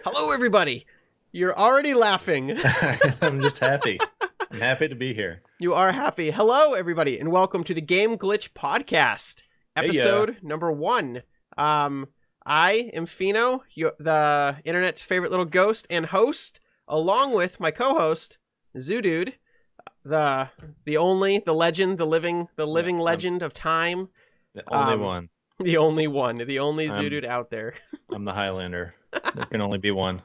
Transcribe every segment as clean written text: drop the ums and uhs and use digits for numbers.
Hello, everybody. You're already laughing. I'm just happy. I'm happy to be here. You are happy. Hello, everybody, and welcome to the Game Glitch Podcast, episode number 1. I am Pheno, the internet's favorite little ghost and host, along with my co-host, Zudood, the legend, the living legend of time. The only one. The only Zudood out there. I'm the Highlander. There can only be one.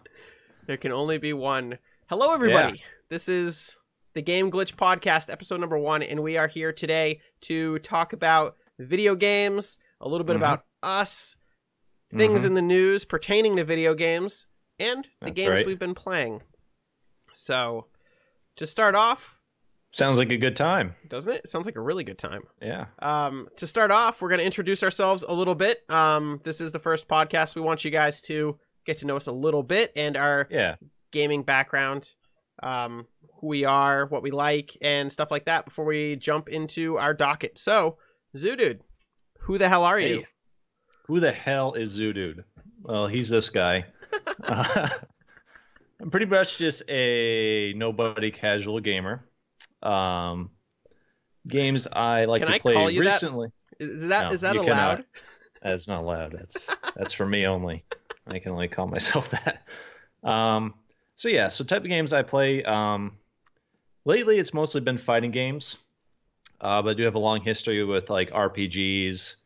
There can only be one. Hello, everybody. Yeah. This is the Game Glitch Podcast, episode number 1, and we are here today to talk about video games, a little bit about us, things in the news pertaining to video games, and the games we've been playing. So, to start off... Sounds like a good time. Doesn't it? It sounds like a really good time. Yeah. To start off, we're going to introduce ourselves a little bit. This is the first podcast. We want you guys to get to know us a little bit and our gaming background, who we are, what we like, and stuff like that before we jump into our docket. So, Zudood, who the hell are you? Who the hell is Zudood? Well, he's this guy. I'm pretty much just a nobody casual gamer. Games I like to play recently. Is that allowed? That's not allowed. That's for me only. I can only call myself that. So type of games I play. Lately, it's mostly been fighting games, but I do have a long history with like RPGs.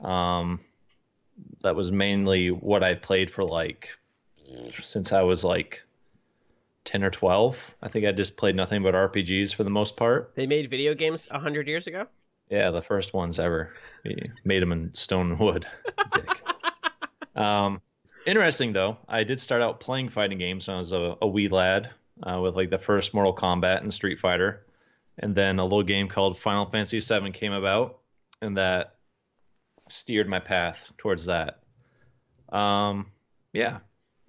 That was mainly what I played for like since I was like 10 or 12. I think I just played nothing but RPGs for the most part. They made video games 100 years ago? Yeah, the first ones ever. We made them in stone and wood. Dick. Interesting, though. I did start out playing fighting games when I was a wee lad with like the first Mortal Kombat and Street Fighter. And then a little game called Final Fantasy VII came about, and that steered my path towards that.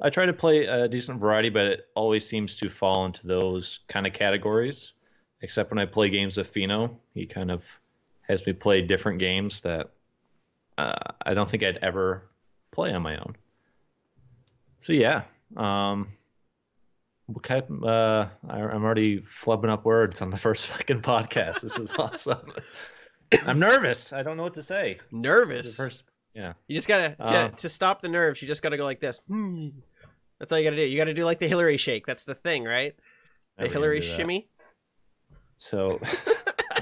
I try to play a decent variety, but it always seems to fall into those kind of categories, except when I play games with Fino. He kind of has me play different games that I don't think I'd ever play on my own. So yeah, I'm already flubbing up words on the first fucking podcast. This is awesome. I'm nervous. I don't know what to say. Nervous? Yeah. You just gotta, to stop the nerves, you just gotta go like this. That's all you gotta do. You gotta do like the Hillary shake. That's the thing, right? The Hillary shimmy. So,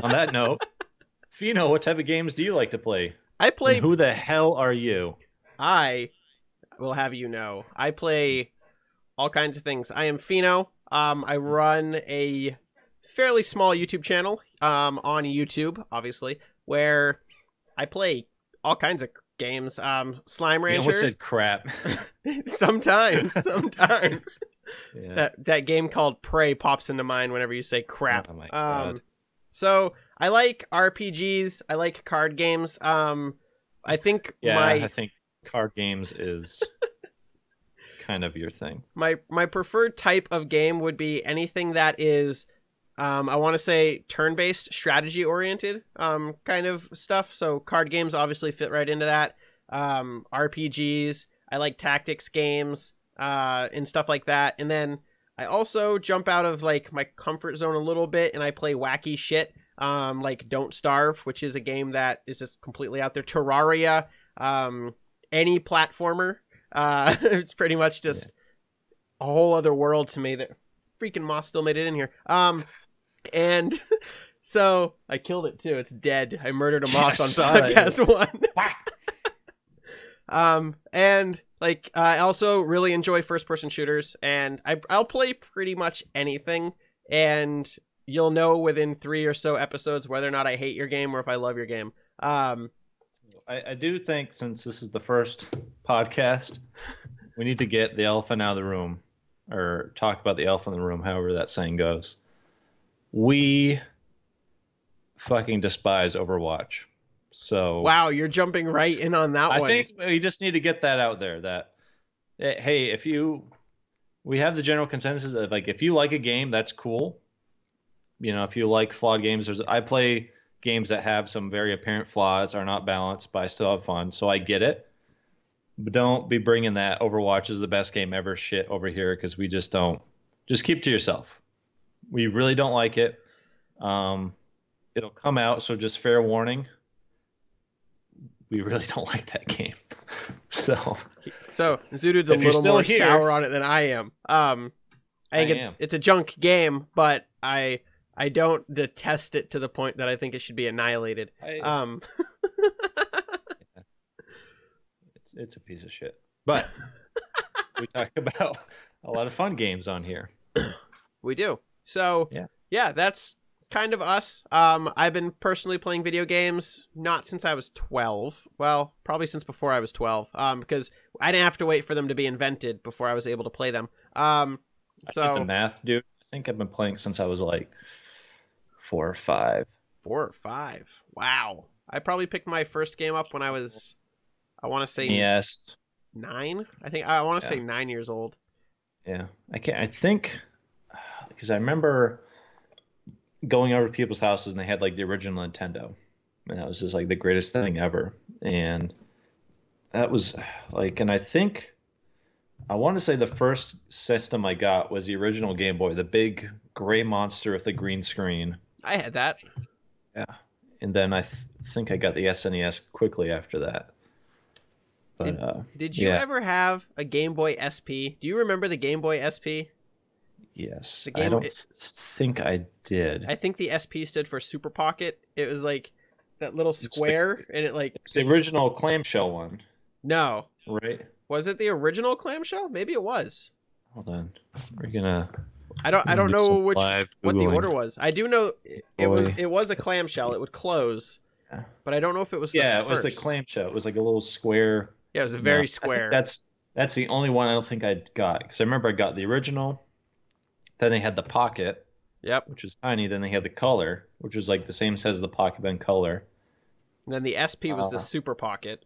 on that note, Fino, what type of games do you like to play? I play... And who the hell are you? I will have you know, I play all kinds of things. I am Fino. I run a fairly small YouTube channel on YouTube, obviously, where I play all kinds of games. Slime Rancher. You almost said crap. Sometimes. Yeah. That game called Prey pops into mind whenever you say crap. Oh my God. So I like RPGs. I like card games. I think I think card games is kind of your thing. My preferred type of game would be anything that is I want to say turn-based, strategy-oriented kind of stuff. So card games obviously fit right into that. RPGs, I like tactics games and stuff like that. And then I also jump out of like my comfort zone a little bit and I play wacky shit like Don't Starve, which is a game that is just completely out there. Terraria, any platformer. It's pretty much just a whole other world to me. That freaking moth still made it in here. And so I killed it too. It's dead. I murdered a moth on podcast 1. And like I also really enjoy first-person shooters, and I'll play pretty much anything, and you'll know within 3 or so episodes whether or not I hate your game or if I love your game. I do think, since this is the first podcast, we need to get the elephant out of the room, or talk about the elephant in the room, however that saying goes. We fucking despise Overwatch. So wow, you're jumping right in on that one. I think we just need to get that out there that, hey, we have the general consensus of like, if you like a game, that's cool. You know, if you like flawed games, I play games that have some very apparent flaws, are not balanced, but I still have fun. So I get it. But don't be bringing that Overwatch is the best game ever shit over here because we just don't. Just keep to yourself. We really don't like it. Um, it'll come out, so just fair warning. We really don't like that game. So Zudood's a if you're little still more here- sour on it than I am. I think am. it's a junk game, but I don't detest it to the point that I think it should be annihilated. It's a piece of shit. But we talk about a lot of fun games on here. We do. So yeah, that's kind of us. I've been personally playing video games not since I was 12. Well, probably since before I was 12. Because I didn't have to wait for them to be invented before I was able to play them. I did the math, dude. I think I've been playing since I was like 4 or 5. 4 or 5. Wow. I probably picked my first game up when I was, I want to say 9. I want to say 9 years old. Yeah. I think because I remember going over to people's houses and they had like the original Nintendo. And that was just like the greatest thing ever. And that was like, and I want to say the first system I got was the original Game Boy, the big gray monster with the green screen. I had that. Yeah. And then I think I got the SNES quickly after that. But did you ever have a Game Boy SP? Do you remember the Game Boy SP? Yes. I don't think I did. I think the SP stood for Super Pocket. It was like that little square, and it like it's the original clamshell one. No. Right? Was it the original clamshell? Maybe it was. Hold on. We're gonna I don't know what the order was. I do know it was a clamshell. It would close. Yeah. But I don't know if it was it was the clamshell. It was like a little square. Yeah, it was a very square. That's the only one I don't think I got. Because I remember I got the original. Then they had the Pocket. Yep. Which was tiny. Then they had the Color, which was like the same size as the Pocket, but in color. And then the SP was the Super Pocket.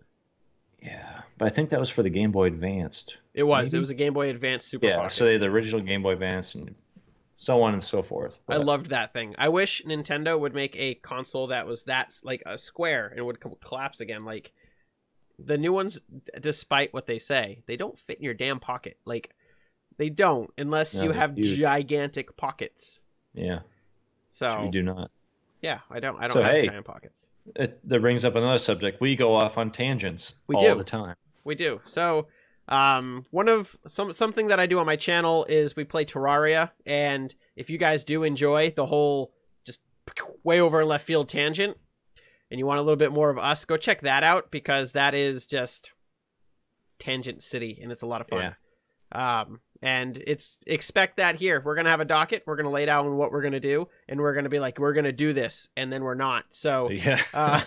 Yeah, but I think that was for the Game Boy Advanced. It was. Maybe? It was a Game Boy Advanced Super Pocket. Yeah, so they had the original Game Boy Advance and so on and so forth. But I loved that thing. I wish Nintendo would make a console that was like a square and would collapse again. Like the new ones, despite what they say, they don't fit in your damn pocket. Like they don't, unless you have gigantic pockets. Yeah. So we do not. Yeah, I don't have giant pockets. That brings up another subject. We go off on tangents all the time. We do. So, something that I do on my channel is we play Terraria, and if you guys do enjoy the whole just way over in left field tangent, and you want a little bit more of us, go check that out because that is just Tangent City, and it's a lot of fun. Yeah. And expect that here. We're going to have a docket. We're going to lay down what we're going to do. And we're going to be like, we're going to do this. And then we're not. So, yeah.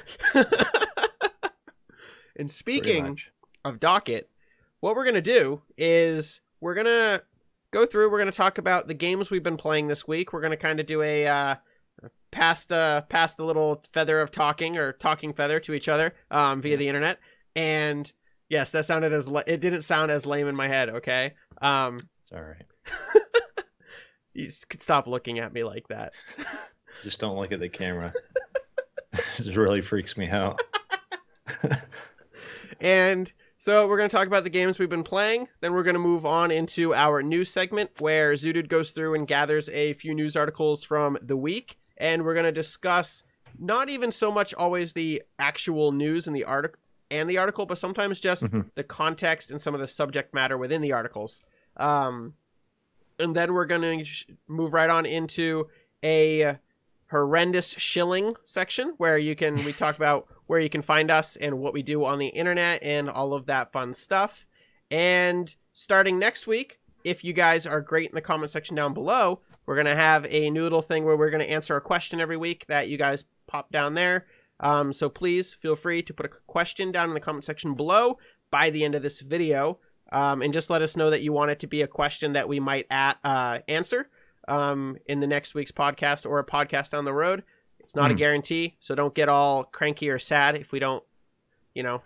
And speaking of docket, what we're going to do is we're going to go through. We're going to talk about the games we've been playing this week. We're going to kind of do a pass the little feather of talking or talking feather to each other via the internet. And yes, that sounded it didn't sound as lame in my head. Okay. Sorry. You could stop looking at me like that. Just don't look at the camera. It really freaks me out. And so we're going to talk about the games we've been playing. Then we're going to move on into our news segment where Zudood goes through and gathers a few news articles from the week. And we're going to discuss not even so much always the actual news in the article, but sometimes just the context and some of the subject matter within the articles. And then we're going to move right on into a horrendous shilling section where we talk about where you can find us and what we do on the internet and all of that fun stuff. And starting next week, if you guys are great in the comment section down below, we're going to have a new little thing where we're going to answer a question every week that you guys pop down there. So please feel free to put a question down in the comment section below by the end of this video. And just let us know that you want it to be a question that we might answer in the next week's podcast or a podcast down the road. It's not a guarantee, so don't get all cranky or sad if we don't,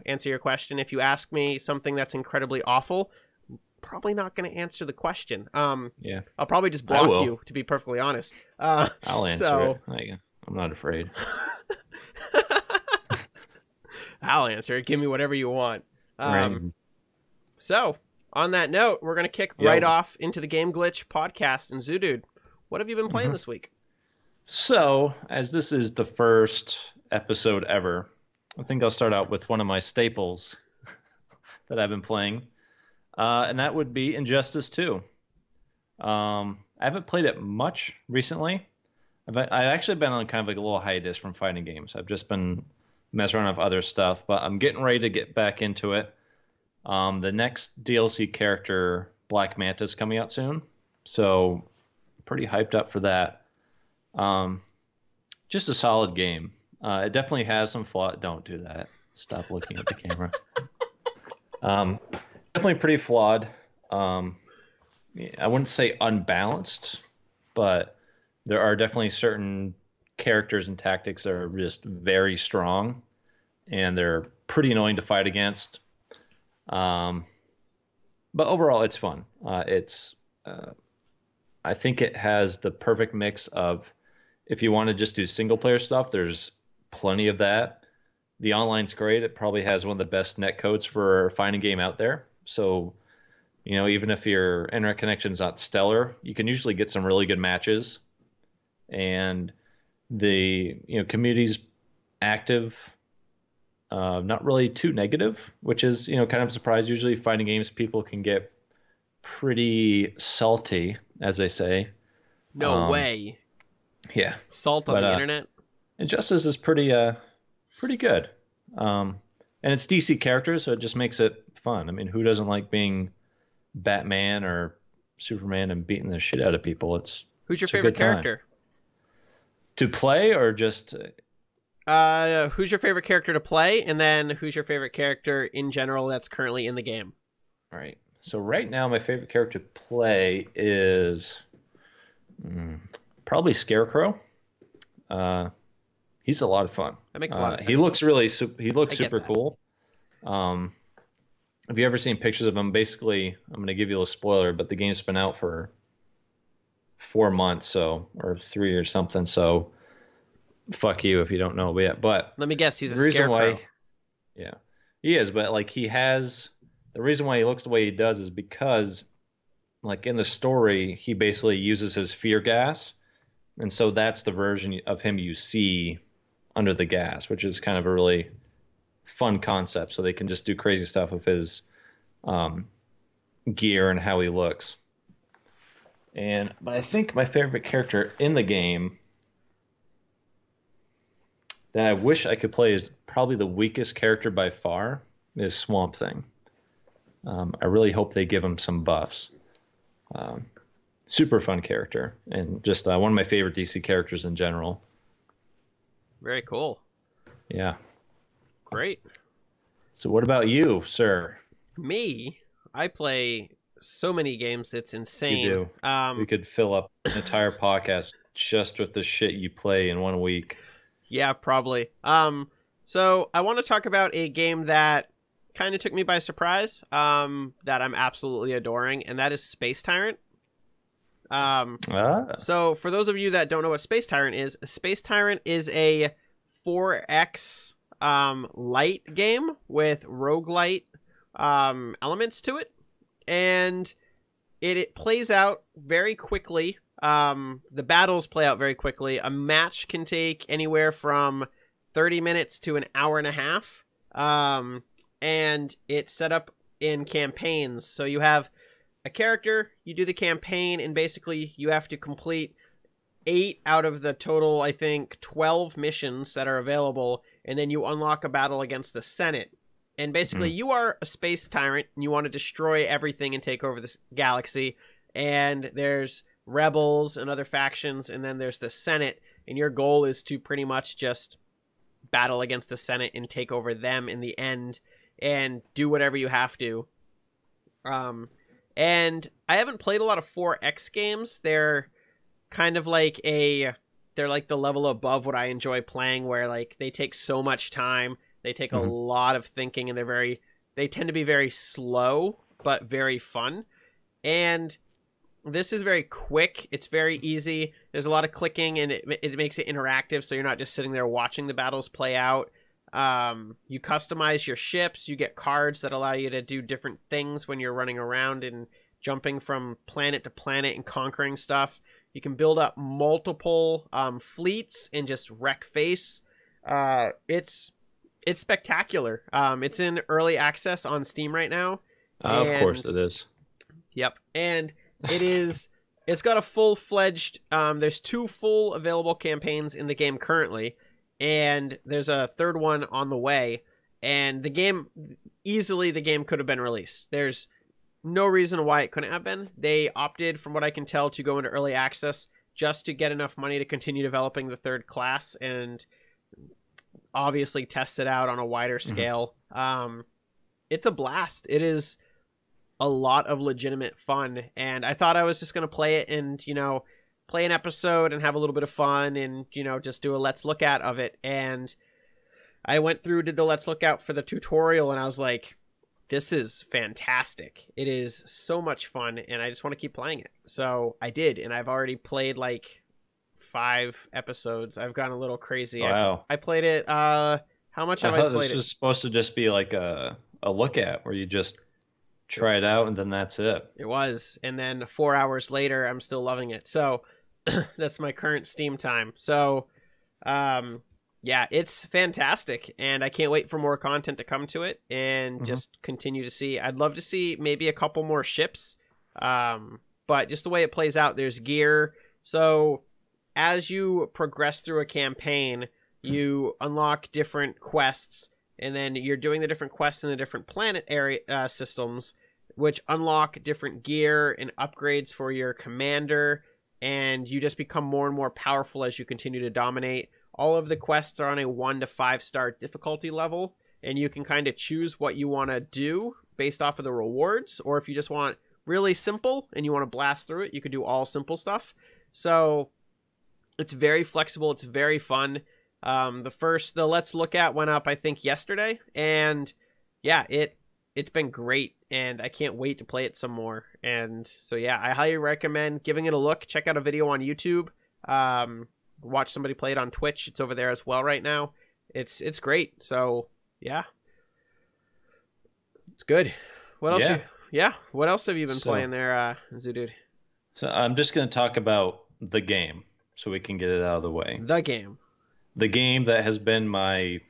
answer your question. If you ask me something that's incredibly awful, I'm probably not going to answer the question. Yeah. I'll probably just block you, to be perfectly honest. I'll answer it. I'm not afraid. I'll answer it. Give me whatever you want. Right. So, on that note, we're going to kick right off into the Game Glitch podcast. And Zudood, what have you been playing this week? So, as this is the first episode ever, I think I'll start out with one of my staples that I've been playing, and that would be Injustice 2. I haven't played it much recently. I've actually been on kind of like a little hiatus from fighting games. I've just been messing around with other stuff, but I'm getting ready to get back into it. The next DLC character, Black Manta, is coming out soon, so pretty hyped up for that. Just a solid game. It definitely has some flaw. Don't do that. Stop looking at the camera. Definitely pretty flawed. I wouldn't say unbalanced, but there are definitely certain characters and tactics that are just very strong, and they're pretty annoying to fight against. But overall, it's fun. I think it has the perfect mix of, if you want to just do single player stuff, there's plenty of that. The online's great. It probably has one of the best netcodes for a fighting game out there. So, even if your internet connection's not stellar, you can usually get some really good matches. And the community's active, not really too negative, which is kind of a surprise. Usually fighting games, people can get pretty salty, as they say. No way. Yeah. Salt on the internet. Injustice is pretty good. And it's DC characters, so it just makes it fun. I mean, who doesn't like being Batman or Superman and beating the shit out of people? Who's your favorite character? To play, or just who's your favorite character to play, and then who's your favorite character in general that's currently in the game? All right. So right now, my favorite character to play is probably Scarecrow. He's a lot of fun. That makes a lot of sense. He looks super cool. Have you ever seen pictures of him? Basically, I'm going to give you a spoiler, but the game's been out for 4 months, or 3 or something. So, fuck you if you don't know yet. But let me guess, he's a scarecrow. Yeah, he is. But the reason why he looks the way he does is because, like in the story, he basically uses his fear gas, and so that's the version of him you see under the gas, which is kind of a really fun concept. So they can just do crazy stuff with his gear and how he looks. But I think my favorite character in the game that I wish I could play is probably the weakest character by far is Swamp Thing. I really hope they give him some buffs. Super fun character, and just one of my favorite DC characters in general. Very cool. Yeah. Great. So what about you, sir? Me? I play so many games, it's insane. You do. We could fill up an entire podcast just with the shit you play in 1 week. Yeah, probably. So I want to talk about a game that kind of took me by surprise, that I'm absolutely adoring, and that is Space Tyrant. So for those of you that don't know what Space Tyrant is a 4X light game with roguelite elements to it, and it plays out very quickly. The battles play out very quickly. A match can take anywhere from 30 minutes to an hour and a half, and it's set up in campaigns. So you have a character, you do the campaign, and basically you have to complete 8 out of the total, I think, 12 missions that are available, and then you unlock a battle against the Senate. And basically you are a space tyrant, and you want to destroy everything and take over this galaxy, and there's rebels and other factions, and then there's the Senate, and your goal is to pretty much just battle against the Senate and take over them in the end, and do whatever you have to. And I haven't played a lot of 4X games. They're kind of like they're like the level above what I enjoy playing, where like they take so much time, they take a lot of thinking, and they tend to be very slow but very fun. And this is very quick. It's very easy. There's a lot of clicking, and it makes it interactive, so you're not just sitting there watching the battles play out. You customize your ships. You get cards that allow you to do different things when you're running around and jumping from planet to planet and conquering stuff. You can build up multiple fleets and just wreck face. It's spectacular. It's in early access on Steam right now. Of course And it is. Yep. And it's got a full-fledged, there's 2 full available campaigns in the game currently, and there's a third one on the way. And the game could have been released. There's no reason why it couldn't have been. They opted, from what I can tell, to go into early access just to get enough money to continue developing the third class and obviously test it out on a wider scale. It's a blast. It is a lot of legitimate fun, and I thought I was just going to play it and, play an episode and have a little bit of fun and, just do a let's look at of it. And I went through, did the let's look out for the tutorial, and I was like, this is fantastic. It is so much fun, and I just want to keep playing it. So I did, and I've already played like 5 episodes. I've gone a little crazy. Wow. I played it, how much have I thought played this was supposed to just be like a look at where you just try it out and then that's it. It was. And then 4 hours later, I'm still loving it. So that's my current Steam time. So, yeah, it's fantastic. And I can't wait for more content to come to it and just continue to see. I'd love to see maybe a couple more ships. But just the way it plays out, there's gear. So as you progress through a campaign, you unlock different quests. And then you're doing the different quests in the different planet area systems, which unlock different gear and upgrades for your commander. And you just become more and more powerful as you continue to dominate. All of the quests are on a 1 to 5 star difficulty level. And you can kind of choose what you want to do based off of the rewards. Or if you just want really simple and you want to blast through it, you can do all simple stuff. So it's very flexible. It's very fun. The let's look at went up, I think, yesterday, and yeah, it's been great, and I can't wait to play it some more. And so yeah, I highly recommend giving it a look. Check out a video on YouTube. Watch somebody play it on Twitch. It's over there as well right now. It's great. So yeah, it's good. What else? What else have you been playing there, Zudood? So I'm just going to talk about the game so we can get it out of the way. The game that has been my,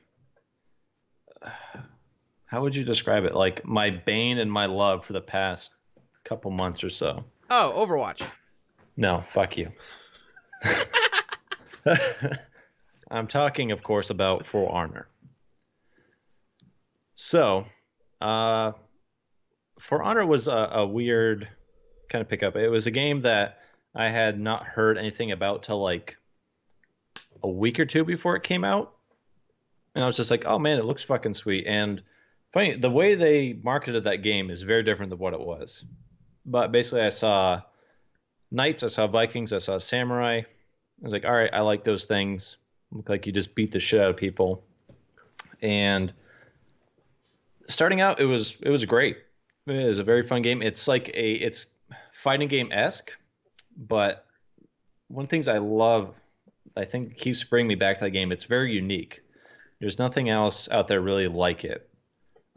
how would you describe it? Like my bane and my love for the past couple months or so. Oh, Overwatch. No, fuck you. I'm talking, of course, about For Honor. So, For Honor was a weird kind of pickup. It was a game that I had not heard anything about till like a week or 2 before it came out. And I was just like, oh man, it looks fucking sweet. And funny, the way they marketed that game is very different than what it was. But basically I saw knights, I saw Vikings, I saw samurai. I was like, all right, I like those things. Look like you just beat the shit out of people. And starting out, it was great. It was a very fun game. It's like it's fighting game-esque, but one of the things I love, I think keeps bringing me back to that game, it's very unique. There's nothing else out there really like it.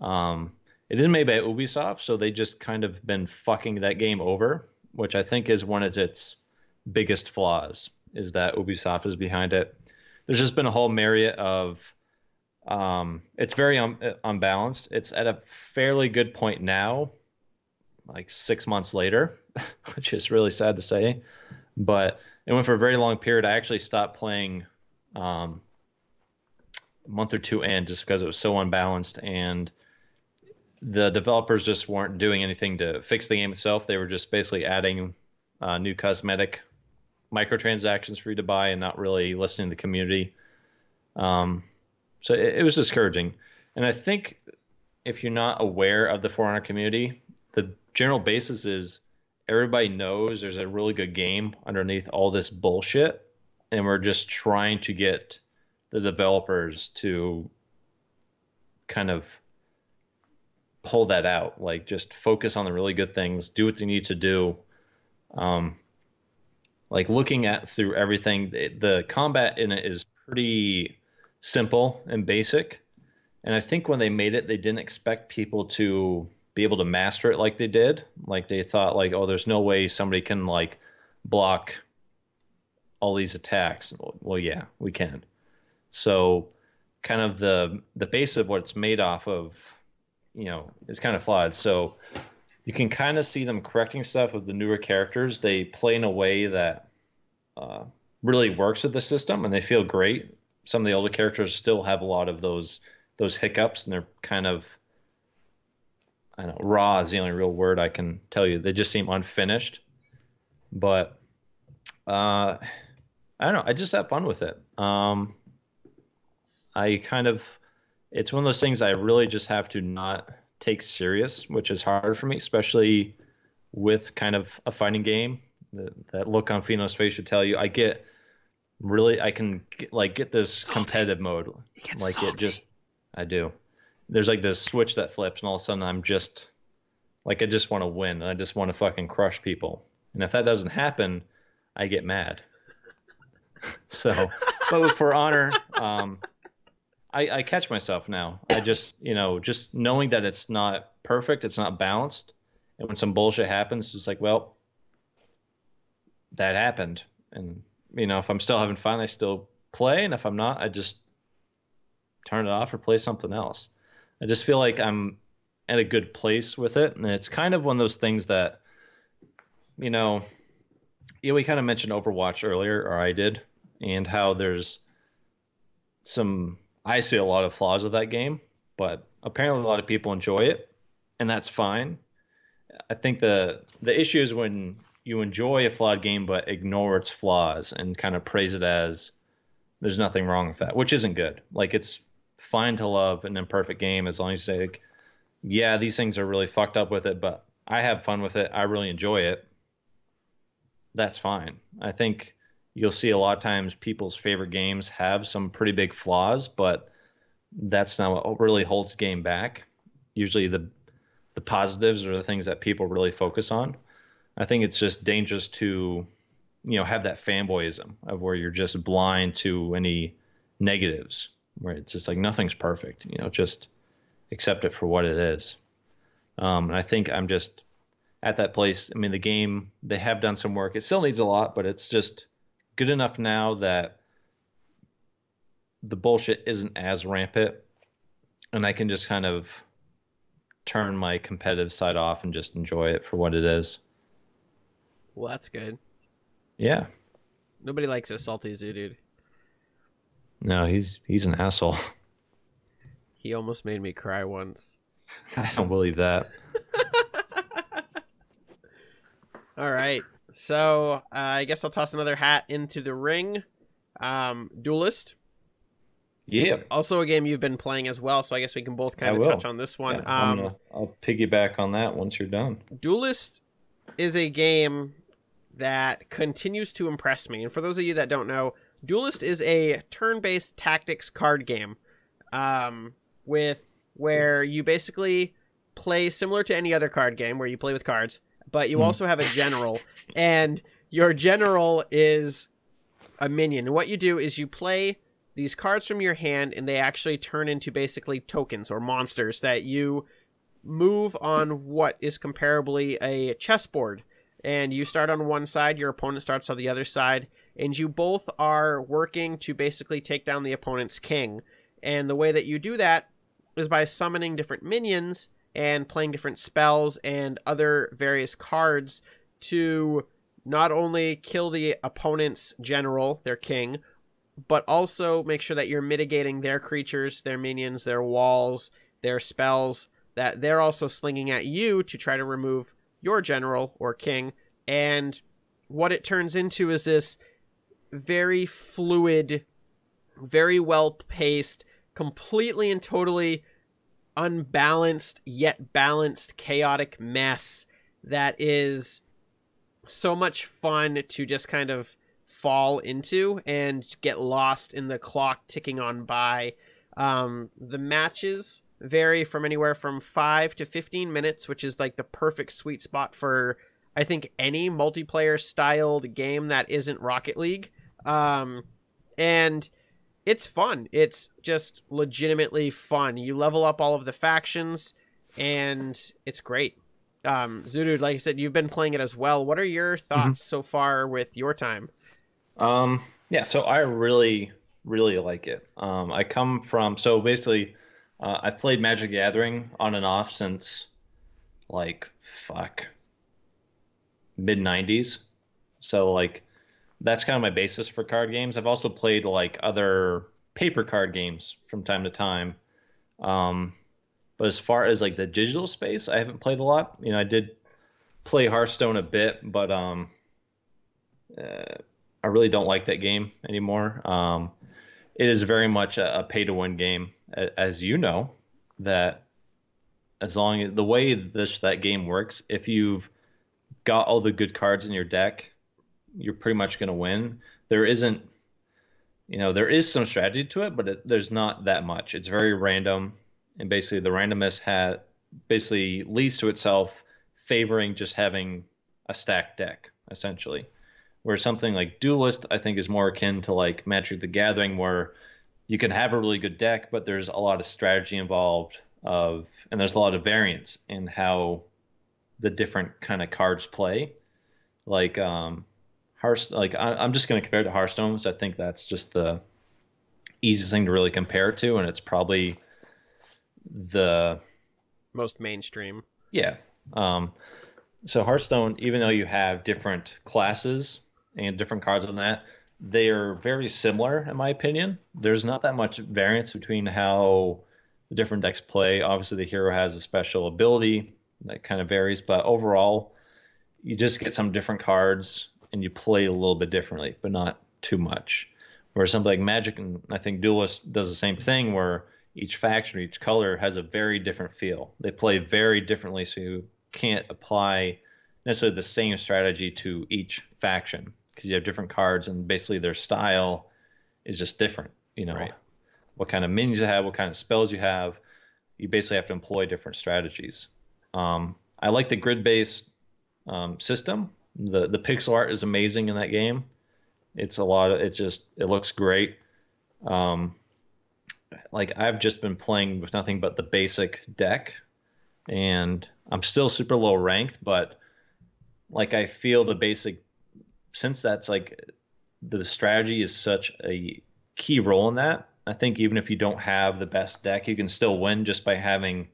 It is made by Ubisoft, so they just kind of been fucking that game over, which I think is one of its biggest flaws, is that Ubisoft is behind it. There's just been a whole myriad of it's very unbalanced. It's at a fairly good point now, like 6 months later, which is really sad to say. But it went for a very long period. I actually stopped playing a month or 2 in just because it was so unbalanced, and the developers just weren't doing anything to fix the game itself. They were just basically adding new cosmetic microtransactions for you to buy and not really listening to the community. So it was discouraging. And I think if you're not aware of the For Honor community, the general basis is everybody knows there's a really good game underneath all this bullshit, and we're just trying to get the developers to kind of pull that out, like just focus on the really good things, do what you need to do. Like looking at through everything, the combat in it is pretty simple and basic, And I think when they made it, they didn't expect people to be able to master it like they did. Like they thought like, oh, there's no way somebody can like block all these attacks. Well, yeah, we can. So kind of the base of what it's made off of, is kind of flawed. So you can kind of see them correcting stuff with the newer characters. They play in a way that uh, really works with the system, and they feel great. Some of the older characters still have a lot of those hiccups, and they're kind of, I don't know, raw is the only real word I can tell you. They just seem unfinished. But I don't know. I just have fun with it. I kind of, it's one of those things I really just have to not take serious, which is hard for me, especially with kind of a fighting game. That look on Pheno's face should tell you. I can get this Salty. Competitive mode. You get Like salty. it just, I do. There's like this switch that flips, and all of a sudden I'm just like, I just want to win, and I just want to fucking crush people. And if that doesn't happen, I get mad. So, but for Honor, I catch myself now. I just, just knowing that it's not perfect, it's not balanced, and when some bullshit happens, it's like, well, that happened, and if I'm still having fun, I still play, and if I'm not, I just turn it off or play something else. I just feel like I'm at a good place with it, and it's kind of one of those things that, we kind of mentioned Overwatch earlier, or I did, and how there's I see a lot of flaws with that game, but apparently a lot of people enjoy it, and that's fine. I think the issue is when you enjoy a flawed game but ignore its flaws and kind of praise it as there's nothing wrong with that, which isn't good. Like, it's fine to love an imperfect game as long as you say, like, yeah, these things are really fucked up with it, but I have fun with it. I really enjoy it. That's fine. I think you'll see a lot of times people's favorite games have some pretty big flaws, but that's not what really holds the game back. Usually the positives are the things that people really focus on. I think it's just dangerous to, have that fanboyism of where you're just blind to any negatives, where it's just like nothing's perfect, just accept it for what it is. And I think I'm just at that place. I mean, the game, they have done some work. It still needs a lot, but it's just good enough now that the bullshit isn't as rampant, and I can just kind of turn my competitive side off and just enjoy it for what it is. Well, that's good. Yeah. Nobody likes a salty Zudood. No, he's an asshole. He almost made me cry once. I don't believe that. All right. So I guess I'll toss another hat into the ring. Duelist. Yeah. Also a game you've been playing as well, so I guess we can both kind of touch on this one. Yeah, I'll piggyback on that once you're done. Duelist is a game that continues to impress me. And for those of you that don't know, Duelist is a turn-based tactics card game where you basically play similar to any other card game where you play with cards, but you also have a general, and your general is a minion. And what you do is you play these cards from your hand, and they actually turn into basically tokens or monsters that you move on what is comparably a chessboard. And you start on one side, your opponent starts on the other side, and you both are working to basically take down the opponent's king. And the way that you do that is by summoning different minions and playing different spells and other various cards to not only kill the opponent's general, their king, but also make sure that you're mitigating their creatures, their minions, their walls, their spells, that they're also slinging at you to try to remove your general or king. And what it turns into is this very fluid, very well-paced, completely and totally unbalanced yet balanced chaotic mess that is so much fun to just kind of fall into and get lost in the clock ticking on by. The matches vary from anywhere from 5 to 15 minutes, which is like the perfect sweet spot for, I think, any multiplayer styled game that isn't Rocket League. And It's fun. It's just legitimately fun. You level up all of the factions, and it's great. Zudood, like I said, you've been playing it as well. What are your Hmm. thoughts so far with your time? Yeah, so I really, really like it. I come from, so basically, I've played Magic the Gathering on and off since like, fuck, mid 90s. So like that's kind of my basis for card games. I've also played like other paper card games from time to time. Um, but as far as like the digital space, I haven't played a lot. I did play Hearthstone a bit, but uh, I really don't like that game anymore. It is very much a pay to win game, as you know, that as long as the way that game works, if you've got all the good cards in your deck, you're pretty much going to win. There isn't, there is some strategy to it, but there's not that much. It's very random, and basically the randomness basically leads to itself favoring just having a stacked deck, essentially. Where something like Duelist, I think, is more akin to like Magic the Gathering, where you can have a really good deck, but there's a lot of strategy involved and there's a lot of variance in how the different kind of cards play. Like Hearthstone, like I'm just going to compare it to Hearthstone, because I think that's just the easiest thing to really compare it to, and it's probably the Most mainstream. yeah. Um, so Hearthstone, even though you have different classes and different cards on that, they are very similar in my opinion. There's not that much variance between how the different decks play. Obviously, the hero has a special ability that kind of varies, but overall, you just get some different cards and you play a little bit differently, but not too much. Where something like Magic and I think Duelist does the same thing, where each faction, each color has a very different feel. They play very differently, so you can't apply necessarily the same strategy to each faction because you have different cards and basically their style is just different. Right. What kind of minions you have, what kind of spells you have. You basically have to employ different strategies. I like the grid-based system. The pixel art is amazing in that game. It's a lot of it looks great. Um, like I've just been playing with nothing but the basic deck, and I'm still super low ranked, but like I feel the basic since that's like the strategy is such a key role in that. I think even if you don't have the best deck, you can still win just by having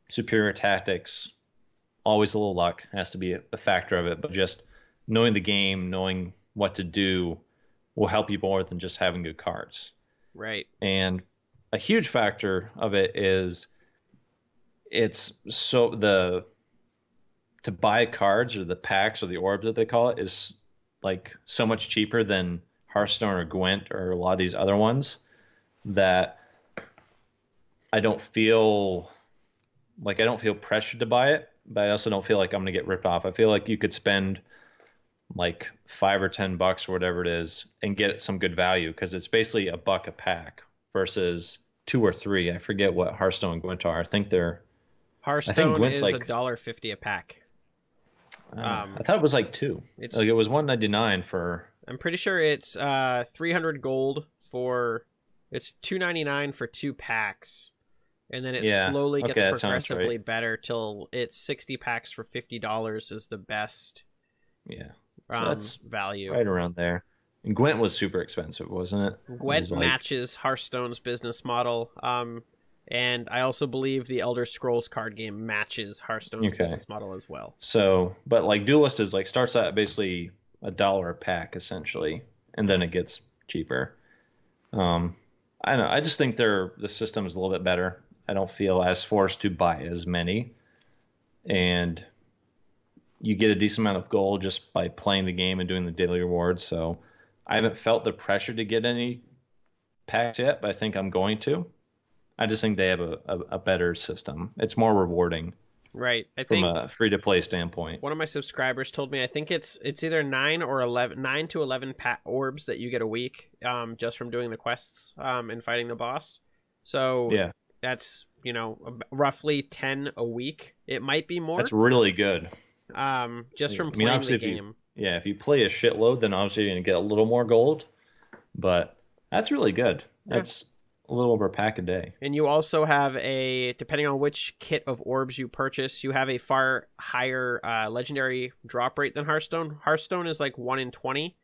superior tactics. Always a little luck has to be a factor of it, but just knowing the game, knowing what to do will help you more than just having good cards. Right. And a huge factor of it is it's so the to buy cards or the packs or the orbs that they call it is like so much cheaper than Hearthstone or Gwent or a lot of these other ones that I don't feel pressured to buy it, but I also don't feel like I'm gonna get ripped off. I feel like you could spend like $5 or $10 or whatever it is and get some good value because it's basically a buck a pack versus two or three. I forget what Hearthstone and Gwent are. I think Hearthstone Gwent's is a like dollar fifty a pack. I thought it was like two. It's Like it was 199 for I'm pretty sure it's 300 gold for it's 299 for 2 packs. And then it yeah. slowly gets Okay, that sounds progressively right. better till it's 60 packs for $50 is the best Yeah. So that's value. right around there. And Gwent was super expensive, wasn't it? It Gwent was like matches Hearthstone's business model. And I also believe the Elder Scrolls card game matches Hearthstone's okay. business model as well. So, but like Duelist is like starts at basically $1 a pack essentially, and then it gets cheaper. Um, I don't know. I just think the system is a little bit better. I don't feel as forced to buy as many, and you get a decent amount of gold just by playing the game and doing the daily rewards. So I haven't felt the pressure to get any packs yet, but I think I'm going to. I just think they have a better system. It's more rewarding Right. I from think a free to play standpoint. one of my subscribers told me I think it's either 9 to 11 orbs that you get a week just from doing the quests and fighting the boss. So Yeah, that's, roughly 10 a week. It might be more that's really good. just I from mean, playing the obviously, game. if you play a shitload, then obviously you're gonna get a little more gold. But That's really good. Yeah. That's a little over a pack a day. And you also have depending on which kit of orbs you purchase, you have a far higher legendary drop rate than Hearthstone. Hearthstone is like 1 in 20,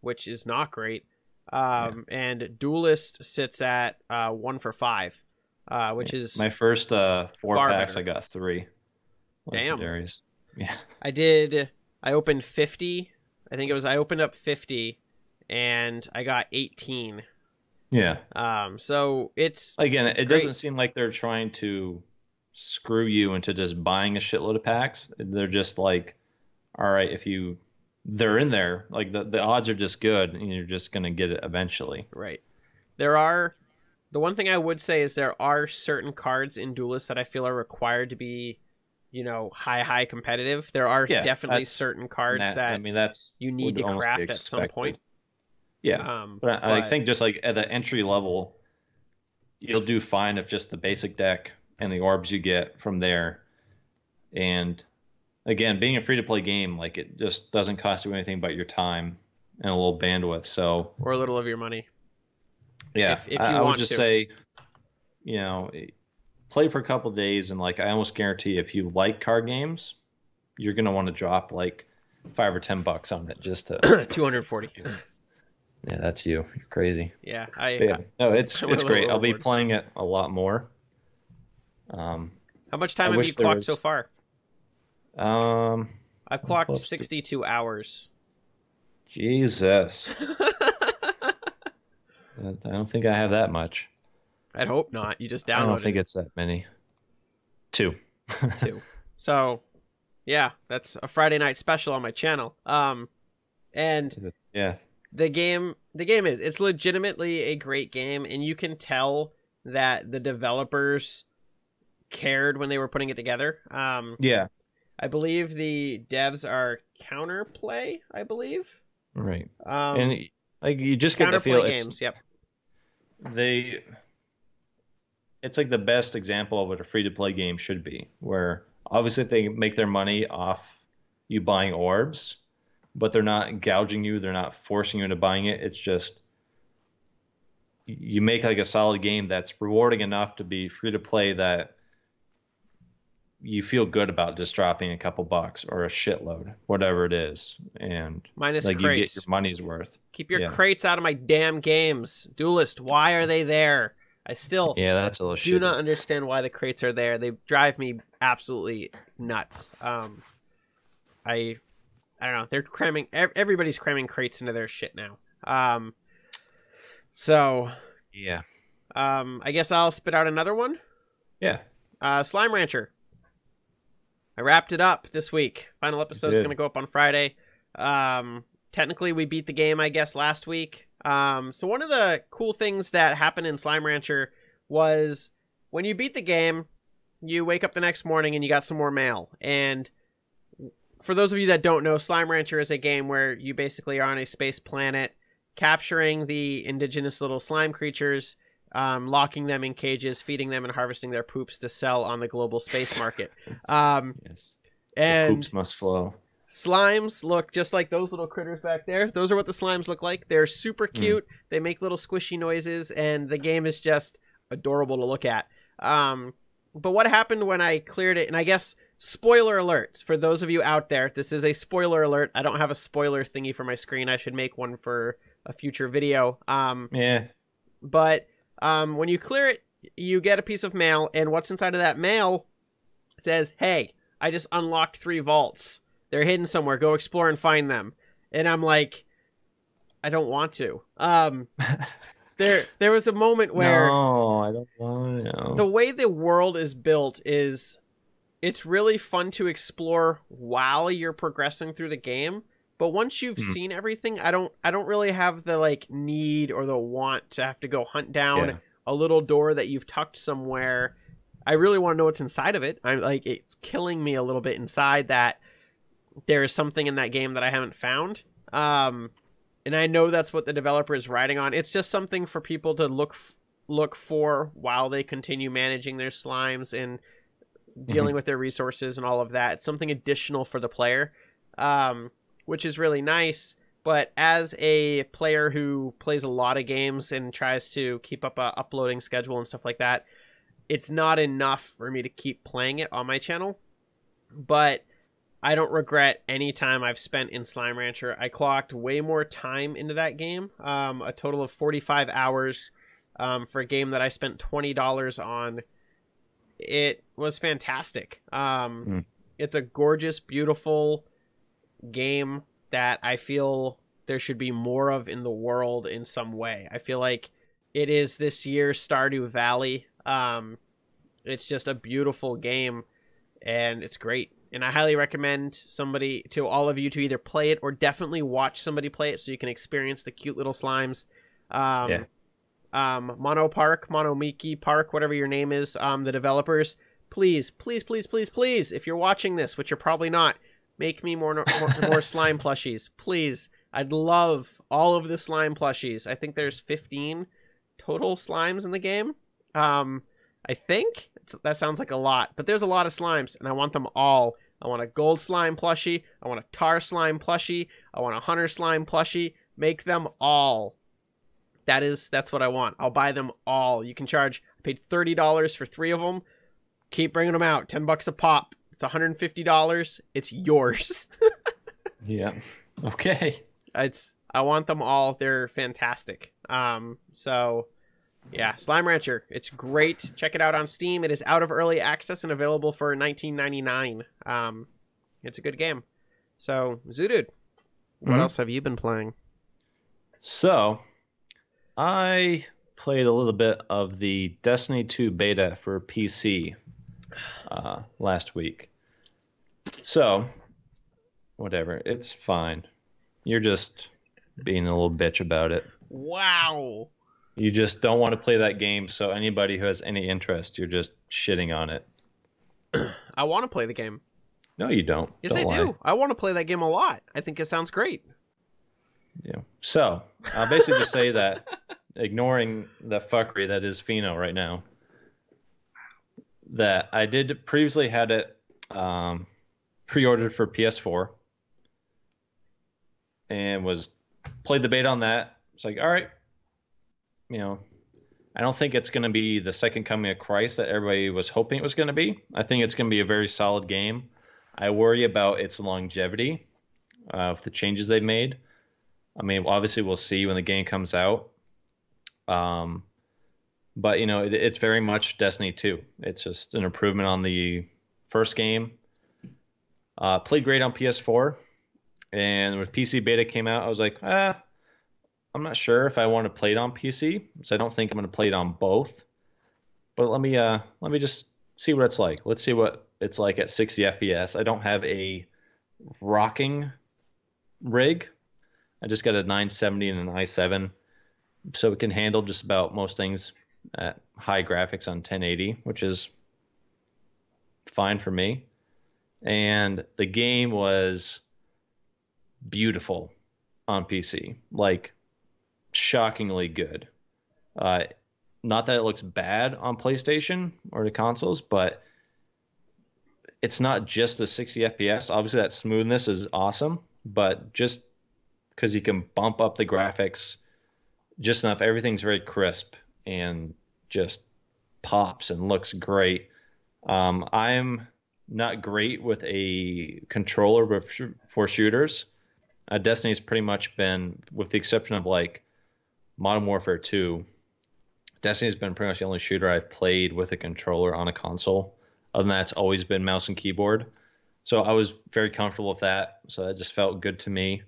which is not great. And Duelist sits at 1 for 5, which is my first 4 packs. Better. I got 3 Damn. legendaries. Yeah, I opened 50. I think I opened up 50, and I got 18. yeah. So it's Again, it great. doesn't seem like they're trying to screw you into just buying a shitload of packs. They're just like, all right, they're in there, like the odds are just good, and you're just gonna get it eventually. Right. The one thing I would say is there are certain cards in Duelist that I feel are required to be, high competitive. There are definitely certain cards that's you need to craft at some point. Yeah, but I think just like at the entry level, you'll do fine if just the basic deck and the orbs you get from there. And again, being a free-to-play game, like it just doesn't cost you anything but your time and a little bandwidth. So or a little of your money. Yeah, if you I want would just to. say, play for a couple of days, and like I almost guarantee, if you like card games, you're gonna want to drop like $5 or $10 on it just to 240. Yeah, that's you. You're crazy. Yeah, no, it's great. I'll be playing it a lot more. How much time have you clocked so far? I've clocked 62 hours. Jesus. I don't think I have that much. I'd hope not. You just downloaded. I don't think it's that many. 2. 2. So, yeah, that's a Friday night special on my channel. And yeah, the game it's legitimately a great game, and you can tell that the developers cared when they were putting it together. Yeah. I believe the devs are Counterplay, I believe. Right. And like you just get the feel games, yep. It's like the best example of what a free-to-play game should be, where obviously they make their money off you buying orbs, but they're not gouging you, they're not forcing you into buying it. It's just you make like a solid game that's rewarding enough to be free-to-play that you feel good about just dropping a couple bucks or a shitload, whatever it is, and minus like crates. You get your money's worth. Keep your crates out of my damn games. Duelist, why are they there? I still that's a little do not understand why the crates are there. They drive me absolutely nuts. I don't know. They're cramming. Everybody's cramming crates into their shit now. So yeah. I guess I'll spit out another one. Yeah. Slime Rancher. I wrapped it up this week. Final episode's going to go up on Friday. Technically, we beat the game, I guess, last week. So one of the cool things that happened in Slime Rancher was when you beat the game, you wake up the next morning and you got some more mail. And for those of you that don't know, Slime Rancher is a game where you basically are on a space planet capturing the indigenous little slime creatures, locking them in cages, feeding them, and harvesting their poops to sell on the global space market. Yes. And the poops must flow. Slimes look just like those little critters back there. Those are what the slimes look like. They're super cute. They make little squishy noises, and the game is just adorable to look at. But what happened when I cleared it, and I guess, spoiler alert, for those of you out there, this is a spoiler alert. I don't have a spoiler thingy for my screen. I should make one for a future video. But when you clear it, you get a piece of mail, and what's inside of that mail says, "Hey, I just unlocked 3 vaults. They're hidden somewhere. Go explore and find them." And I'm like, I don't want to. There was a moment where no, I don't want to. The way the world is built is it's really fun to explore while you're progressing through the game. But once you've seen everything, I don't really have the need or the want to have to go hunt down a little door that you've tucked somewhere. I really want to know what's inside of it. It's killing me a little bit inside that there is something in that game that I haven't found. And I know that's what the developer is writing on. It's just something for people to look for while they continue managing their slimes and dealing with their resources and all of that. It's something additional for the player, which is really nice. but as a player who plays a lot of games and tries to keep up a uploading schedule and stuff like that, it's not enough for me to keep playing it on my channel. But I don't regret any time I've spent in Slime Rancher. I clocked way more time into that game, a total of 45 hours for a game that I spent $20 on. It was fantastic. It's a gorgeous, beautiful game that I feel there should be more of in the world in some way. I feel like it is this year's Stardew Valley. It's just a beautiful game, and it's great. And I highly recommend to all of you to either play it or definitely watch somebody play it so you can experience the cute little slimes. Monomiki Park, whatever your name is, the developers, please, if you're watching this, which you're probably not, make me more slime plushies, please. I'd love all of the slime plushies. I think there's 15 total slimes in the game. I think that sounds like a lot, but there's a lot of slimes, and I want them all. I want a gold slime plushie. I want a tar slime plushie. I want a hunter slime plushie. Make them all. That's what I want. I'll buy them all. You can charge. I paid $30 for 3 of them. Keep bringing them out. $10 a pop. It's $150. It's yours. Yeah. Okay. I want them all. They're fantastic. So yeah, Slime Rancher. It's great. Check it out on Steam. It is out of early access and available for $19.99. It's a good game. So, Zudood, what else have you been playing? So, I played a little bit of the Destiny 2 beta for PC last week. So, whatever. It's fine. You're just being a little bitch about it. Wow. You just don't want to play that game, so anybody who has any interest, you're just shitting on it. I want to play the game. No, you don't. Yes, don't I do. I want to play that game a lot. I think it sounds great. Yeah. So, I'll basically just say that, ignoring the fuckery that is Pheno right now, that I did previously had it pre-ordered for PS4 and played the beta on that. It's like, all right, I don't think it's going to be the second coming of Christ that everybody was hoping it was going to be. I think it's going to be a very solid game. I worry about its longevity with the changes they've made. I mean, obviously we'll see when the game comes out. But, it's very much Destiny 2. It's just an improvement on the first game. Played great on PS4. And when PC beta came out, I was like, I'm not sure if I want to play it on PC, so I don't think I'm going to play it on both. But let me just see what it's like. Let's see what it's like at 60 FPS. I don't have a rocking rig. I just got a 970 and an i7, so it can handle just about most things at high graphics on 1080, which is fine for me. And the game was beautiful on PC, like shockingly good. Not that it looks bad on PlayStation or the consoles, but it's not just the 60 FPS. Obviously, that smoothness is awesome, but just because you can bump up the graphics just enough, everything's very crisp and just pops and looks great. I'm not great with a controller for shooters. Destiny's pretty much been, with the exception of like Modern Warfare 2, Destiny's been pretty much the only shooter I've played with a controller on a console. Other than that, it's always been mouse and keyboard. So I was very comfortable with that. So that just felt good to me.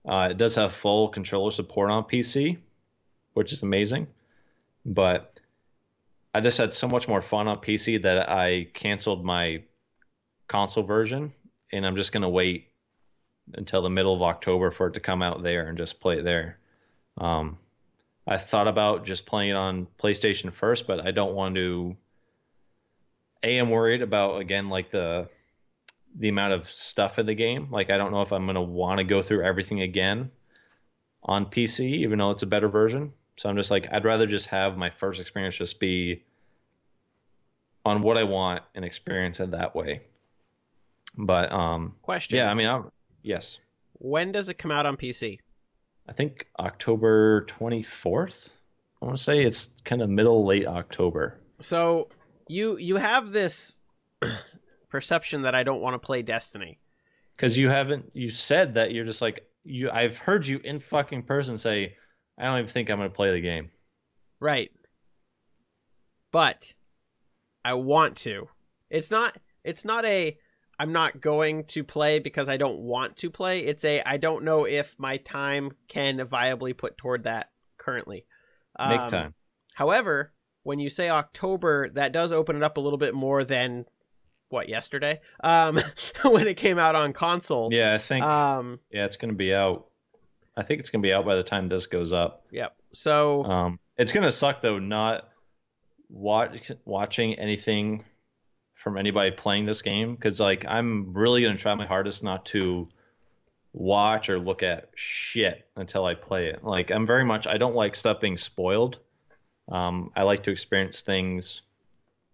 It does have full controller support on PC, which is amazing. But I just had so much more fun on PC that I canceled my console version, and I'm just going to wait until the middle of October for it to come out there and just play it there. I thought about just playing it on PlayStation first, but I don't want to. I'm worried about, again, like the amount of stuff in the game. Like, I don't know if I'm going to want to go through everything again on PC, even though it's a better version. So I'm just like, I'd rather just have my first experience just be on what I want and experience it that way. But question. Yeah, I mean, yes. When does it come out on PC? I think October 24th. I want to say it's kind of middle late October. So you have this perception that I don't want to play Destiny. Because you said that you're just like I've heard you in fucking person say, I don't even think I'm gonna play the game. Right. But I want to. It's not a I'm not going to play because I don't want to play. It's a I don't know if my time can viably put toward that currently. Make time. However, when you say October, that does open it up a little bit more than yesterday? When it came out on console. Yeah, I think yeah, it's gonna be out. I think it's gonna be out by the time this goes up. Yep. So it's gonna suck though not watching anything from anybody playing this game, because like I'm really gonna try my hardest not to watch or look at shit until I play it. Like I'm very much I don't like stuff being spoiled. I like to experience things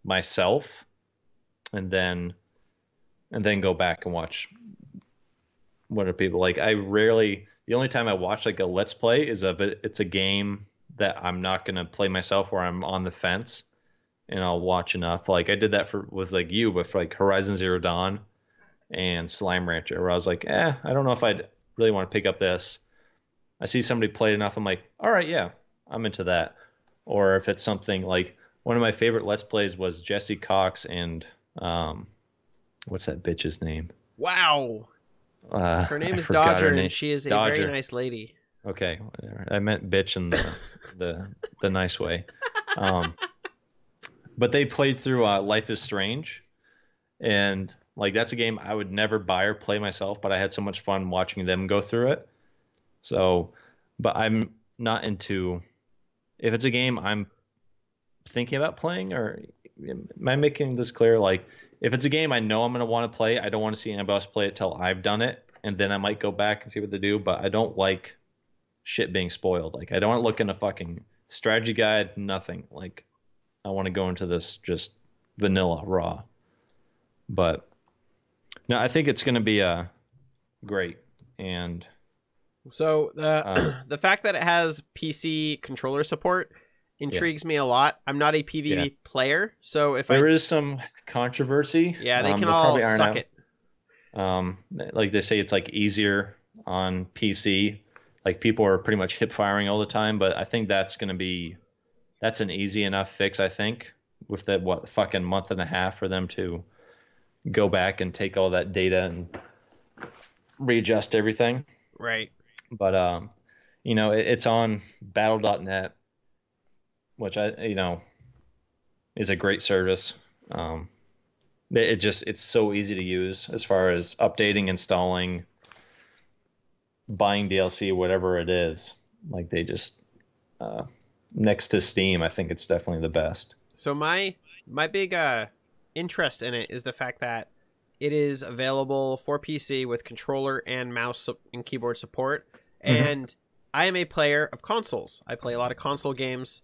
myself and then go back and watch what are people like. The only time I watch like a let's play is it's a game that I'm not gonna play myself where I'm on the fence and I'll watch enough. Like I did that with like you with like Horizon Zero Dawn and Slime Rancher, where I was like, I don't know if I'd really want to pick up this. I see somebody played enough, I'm like, all right, yeah, I'm into that. Or if it's something like one of my favorite let's plays was Jesse Cox and what's that bitch's name? Wow. Her name is Dodger, and she is a very nice lady. Okay, whatever. I meant bitch in the nice way. But they played through Life is Strange, and like that's a game I would never buy or play myself, but I had so much fun watching them go through it. So, but I'm not into if it's a game I'm thinking about playing, or am I making this clear? Like if it's a game I know I'm going to want to play, I don't want to see anybody else play it till I've done it, and then I might go back and see what they do, but I don't like shit being spoiled. Like I don't want to look in a fucking strategy guide, nothing. Like I want to go into this just vanilla raw. But no, I think it's going to be great. And so the fact that it has PC controller support intrigues me a lot. I'm not a PvE player, so if there is some controversy, they can all suck it. Like they say, it's like easier on PC. Like people are pretty much hip firing all the time, but I think that's an easy enough fix. I think with that fucking month and a half for them to go back and take all that data and readjust everything. Right. But it's on battle.net, which is a great service. It's so easy to use as far as updating, installing, buying DLC, whatever it is. Like they just next to Steam, I think it's definitely the best. So my big interest in it is the fact that it is available for PC with controller and mouse and keyboard support. And I am a player of consoles. I play a lot of console games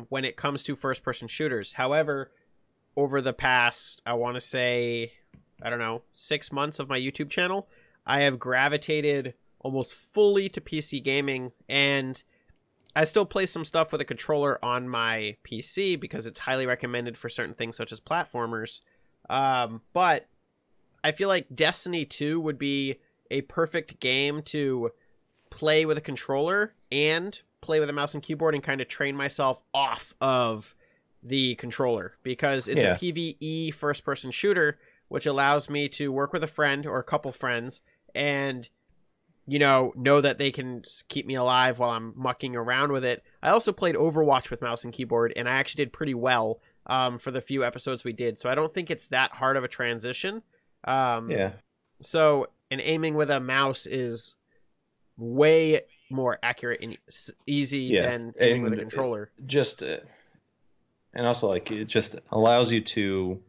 when it comes to first-person shooters. However, over the past, I want to say, 6 months of my YouTube channel, I have gravitated almost fully to PC gaming, and I still play some stuff with a controller on my PC because it's highly recommended for certain things such as platformers. But I feel like Destiny 2 would be a perfect game to play with a controller and play with a mouse and keyboard and kind of train myself off of the controller, because it's a PvE first-person shooter, which allows me to work with a friend or a couple friends and know that they can keep me alive while I'm mucking around with it. I also played Overwatch with mouse and keyboard, and I actually did pretty well for the few episodes we did. So I don't think it's that hard of a transition. So, and aiming with a mouse is way more accurate and easy than aiming with a controller. And also, like, it just allows you to,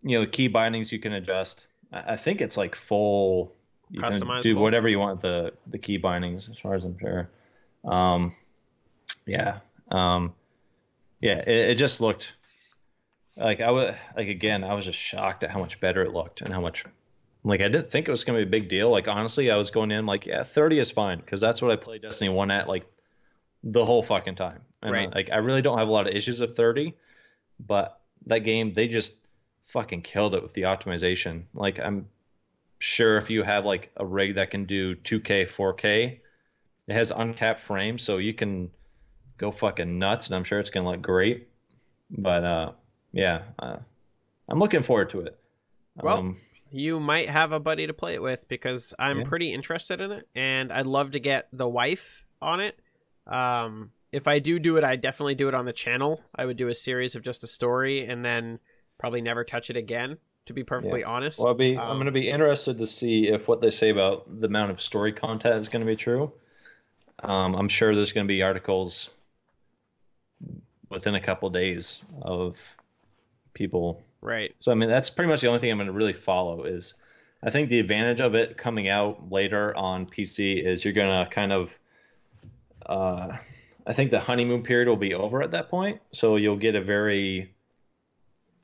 the key bindings you can adjust. I think it's like full. You can do whatever you want with the key bindings, as far as I'm sure. It just looked like I was just shocked at how much better it looked and how much Like, I didn't think it was going to be a big deal. Like, honestly, I was going in like, yeah, 30 is fine because that's what I played Destiny 1 at like the whole fucking time. And Right. like, I really don't have a lot of issues with 30, but that game, they just fucking killed it with the optimization. Like, I'm sure if you have like a rig that can do 2K, 4K, it has uncapped frames, so you can go fucking nuts, and I'm sure it's gonna look great. But yeah, I'm looking forward to it. Well, Um, you might have a buddy to play it with because I'm yeah, pretty interested in it, and I'd love to get the wife on it. If I do it, I definitely do it on the channel. I would do a series of just a story and then probably never touch it again, to be yeah. perfectly honest. Well, I'm gonna be interested to see if what they say about the amount of story content is gonna be true. I'm sure there's gonna be articles within a couple days of people. Right. So I mean, that's pretty much the only thing I'm going to really follow is I think the advantage of it coming out later on PC is you're going to kind of I think the honeymoon period will be over at that point, so you'll get a very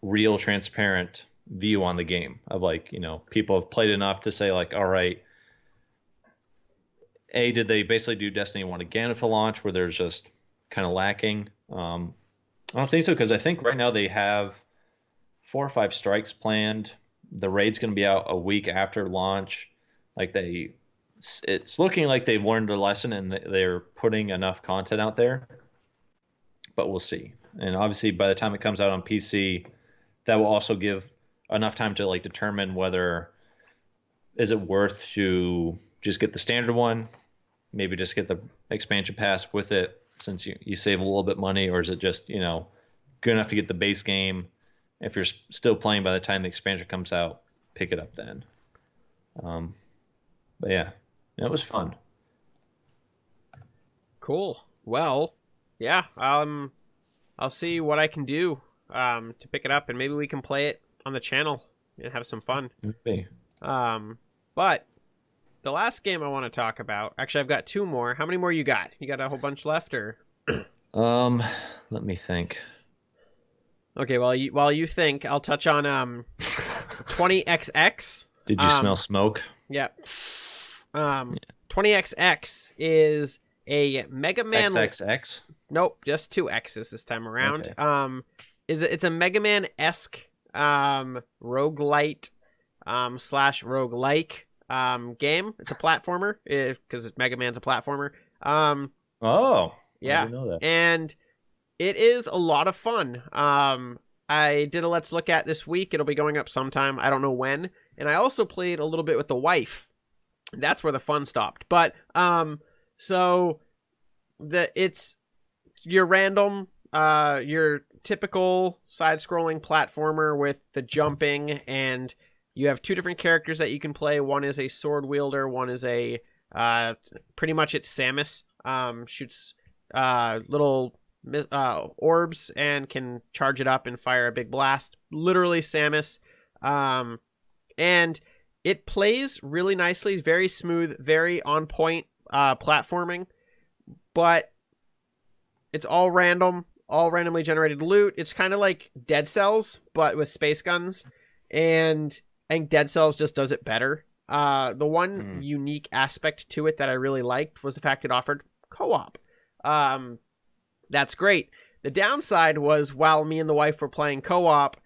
real, transparent view on the game of like, people have played enough to say like, all right, A, did they basically do Destiny 1 again at the launch where there's just kind of lacking? I don't think so because I think right now they have 4 or 5 strikes planned. The raid's going to be out a week after launch. Like it's looking like they've learned a lesson and they're putting enough content out there. But we'll see. And obviously, by the time it comes out on PC, that will also give enough time to like determine whether is it worth to just get the standard one, maybe just get the expansion pass with it since you save a little bit money, or is it just good enough to get the base game? If you're still playing by the time the expansion comes out, pick it up then. But yeah, it was fun. Cool. Well, yeah. I'll see what I can do to pick it up, and maybe we can play it on the channel and have some fun. Okay. But the last game I want to talk about, actually, I've got 2 more. How many more you got? You got a whole bunch left, or? Let me think. Okay, while you think, I'll touch on 20XX. Did you smell smoke? Yeah. 20XX is a Mega Man. XXX? Nope, just 2 X's this time around. Okay. It's a Mega Man-esque roguelite slash roguelike game. It's a platformer because Mega Man's a platformer. Oh, yeah, I didn't know that. and it is a lot of fun. I did a Let's Look At this week. It'll be going up sometime. I don't know when. And I also played a little bit with the wife. That's where the fun stopped. But so it's your random, your typical side-scrolling platformer with the jumping, and you have 2 different characters that you can play. One is a sword wielder. One is a pretty much it's Samus. Shoots little orbs and can charge it up and fire a big blast. Literally Samus. And it plays really nicely, very smooth, very on point platforming, but it's all random, all randomly generated loot. It's kind of like Dead Cells, but with space guns, and I think Dead Cells just does it better. The one unique aspect to it that I really liked was the fact it offered co-op. That's great. The downside was while me and the wife were playing co-op,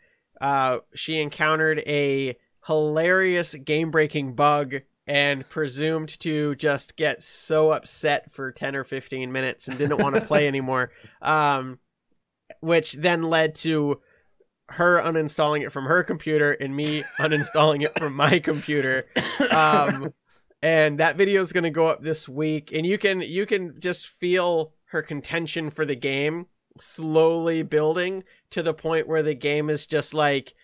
she encountered a hilarious game-breaking bug and presumed to just get so upset for 10 or 15 minutes and didn't want to play anymore, which then led to her uninstalling it from her computer and me uninstalling it from my computer. And that video is going to go up this week, and you can just feel her contention for the game slowly building to the point where the game is just like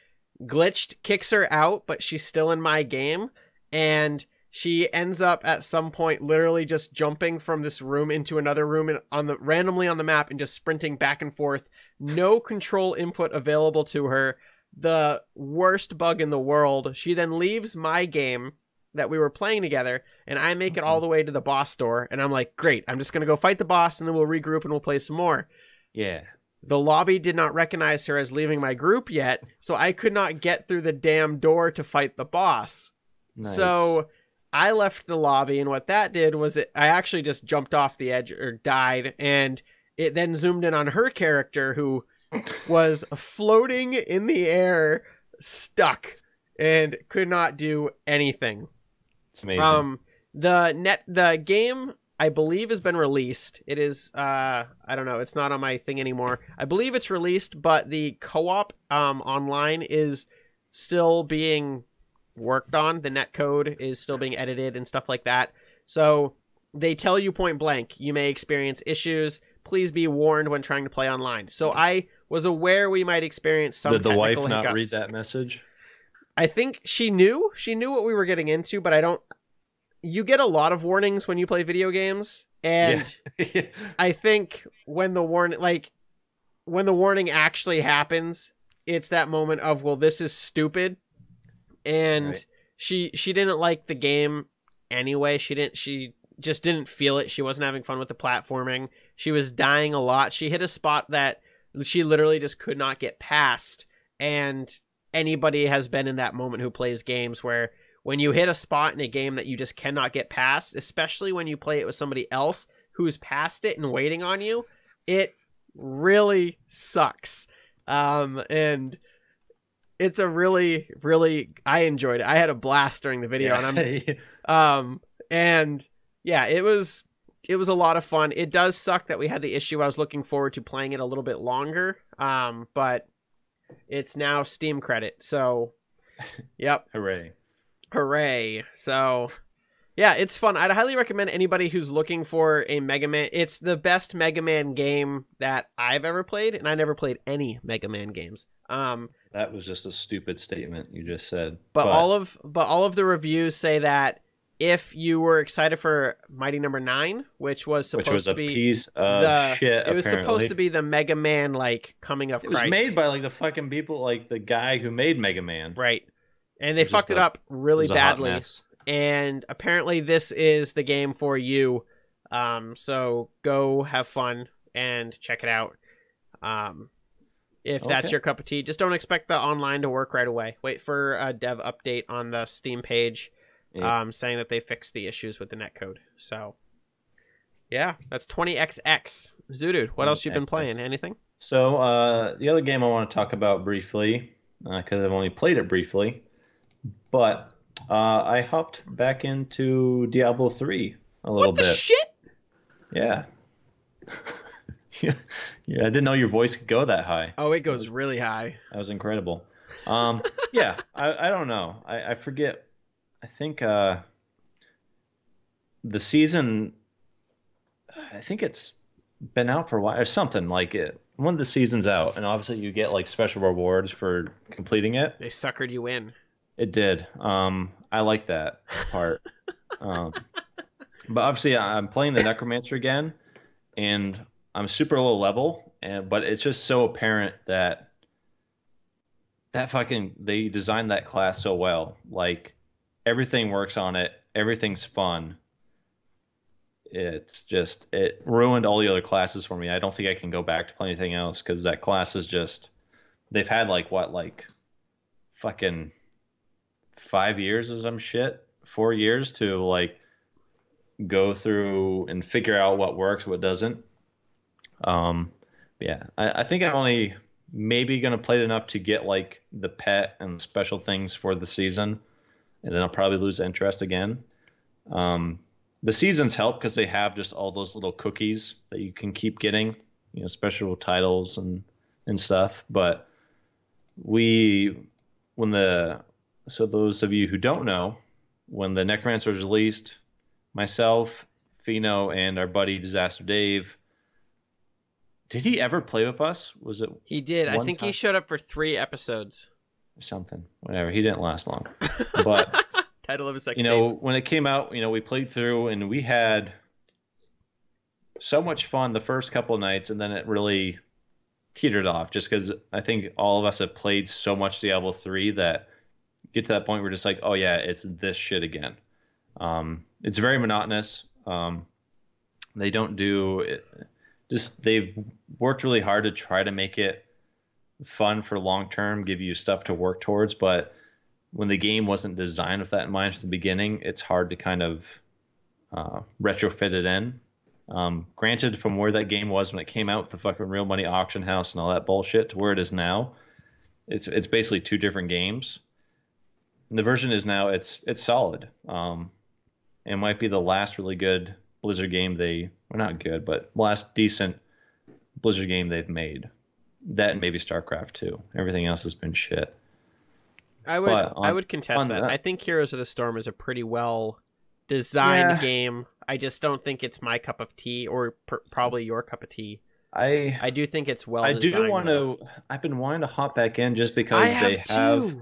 glitched, kicks her out, but she's still in my game, and she ends up at some point literally just jumping from this room into another room and randomly on the map and just sprinting back and forth. No control input available to her. The worst bug in the world. She then leaves my game that we were playing together, and I make it all the way to the boss door, and I'm like, great, I'm just going to go fight the boss, and then we'll regroup and we'll play some more. Yeah. The lobby did not recognize her as leaving my group yet, so I could not get through the damn door to fight the boss. Nice. So I left the lobby, and what that did was I actually just jumped off the edge or died, and it then zoomed in on her character who was floating in the air, stuck, and could not do anything. It's amazing. The game I believe has been released. It is I don't know, it's not on my thing anymore. I believe it's released, but the co-op online is still being worked on. The netcode is still being edited and stuff like that. So they tell you point blank, you may experience issues. Please be warned when trying to play online. So I was aware we might experience some Did the wife technical not hiccups. read that message? I think she knew what we were getting into, but I don't. You get a lot of warnings when you play video games, and Yeah. I think when the warning actually happens, it's that moment of, well, this is stupid, and Right. she didn't like the game anyway. She just didn't feel it. She wasn't having fun with the platforming. She was dying a lot. She hit a spot that she literally just could not get past, and anybody has been in that moment who plays games where when you hit a spot in a game that you just cannot get past, especially when you play it with somebody else who's past it and waiting on you, it really sucks. And it's a really, really, I enjoyed it. I had a blast during the video, Yeah. and yeah, it was a lot of fun. It does suck that we had the issue. I was looking forward to playing it a little bit longer. But it's now Steam credit. So, yep. Hooray. So, yeah, it's fun. I'd highly recommend anybody who's looking for a Mega Man. It's the best Mega Man game that I've ever played, and I never played any Mega Man games. That was just a stupid statement you just said. But all of the reviews say that if you were excited for Mighty Number 9, which was supposed to be a piece of shit, it was apparently. supposed to be the Mega Man like coming of Christ. It was made by like the fucking people, like the guy who made Mega Man. Right. And they fucked it up really badly. And apparently this is the game for you. So go have fun and check it out. If that's your cup of tea. Just don't expect the online to work right away. Wait for a dev update on the Steam page saying that they fixed the issues with the netcode. So, yeah, that's 20XX. Zudood, what else you been playing? Anything? So, the other game I want to talk about briefly, because I've only played it briefly, but I hopped back into Diablo 3 a little bit. What the shit? Yeah. Yeah, I didn't know your voice could go that high. Oh, it goes really high. That was incredible. Yeah, I don't know. I forget. I think the season, I think it's been out for a while or something like it. One of the seasons out, and obviously you get like special rewards for completing it. They suckered you in. It did. I like that part. But obviously I'm playing the Necromancer again, and I'm super low level, but it's just so apparent that they designed that class so well. Like everything works on it, everything's fun. It ruined all the other classes for me. I don't think I can go back to play anything else because that class is just, they've had like fucking 5 years or some shit, 4 years to like go through and figure out what works, what doesn't. Yeah, I think I'm only maybe gonna play it enough to get like the pet and special things for the season, and then I'll probably lose interest again. The seasons help because they have just all those little cookies that you can keep getting, special titles and stuff. But so those of you who don't know, when the Necromancer was released, myself, Pheno, and our buddy Disaster Dave. Did he ever play with us? Was it? He did. I think time? he showed up for 3 episodes. Or something. Whatever. He didn't last long. But title of a sex tape. When it came out, we played through and we had so much fun the first couple of nights, and then it really teetered off just because I think all of us have played so much Diablo 3 that get to that point where we're just like, oh yeah, it's this shit again. It's very monotonous. They don't do it. They've worked really hard to try to make it fun for long term, give you stuff to work towards, but when the game wasn't designed with that in mind at the beginning, it's hard to kind of retrofit it in. Granted, from where that game was when it came out with the fucking real money auction house and all that bullshit to where it is now, it's basically two different games. And the version is now it's solid. It might be the last really good Blizzard game well, not good, but last decent Blizzard game they've made. That and maybe StarCraft 2. Everything else has been shit. I would contest that. I think Heroes of the Storm is a pretty well designed game. I just don't think it's my cup of tea, or probably your cup of tea. I do think it's well designed. I do want to. I've been wanting to hop back in just because they have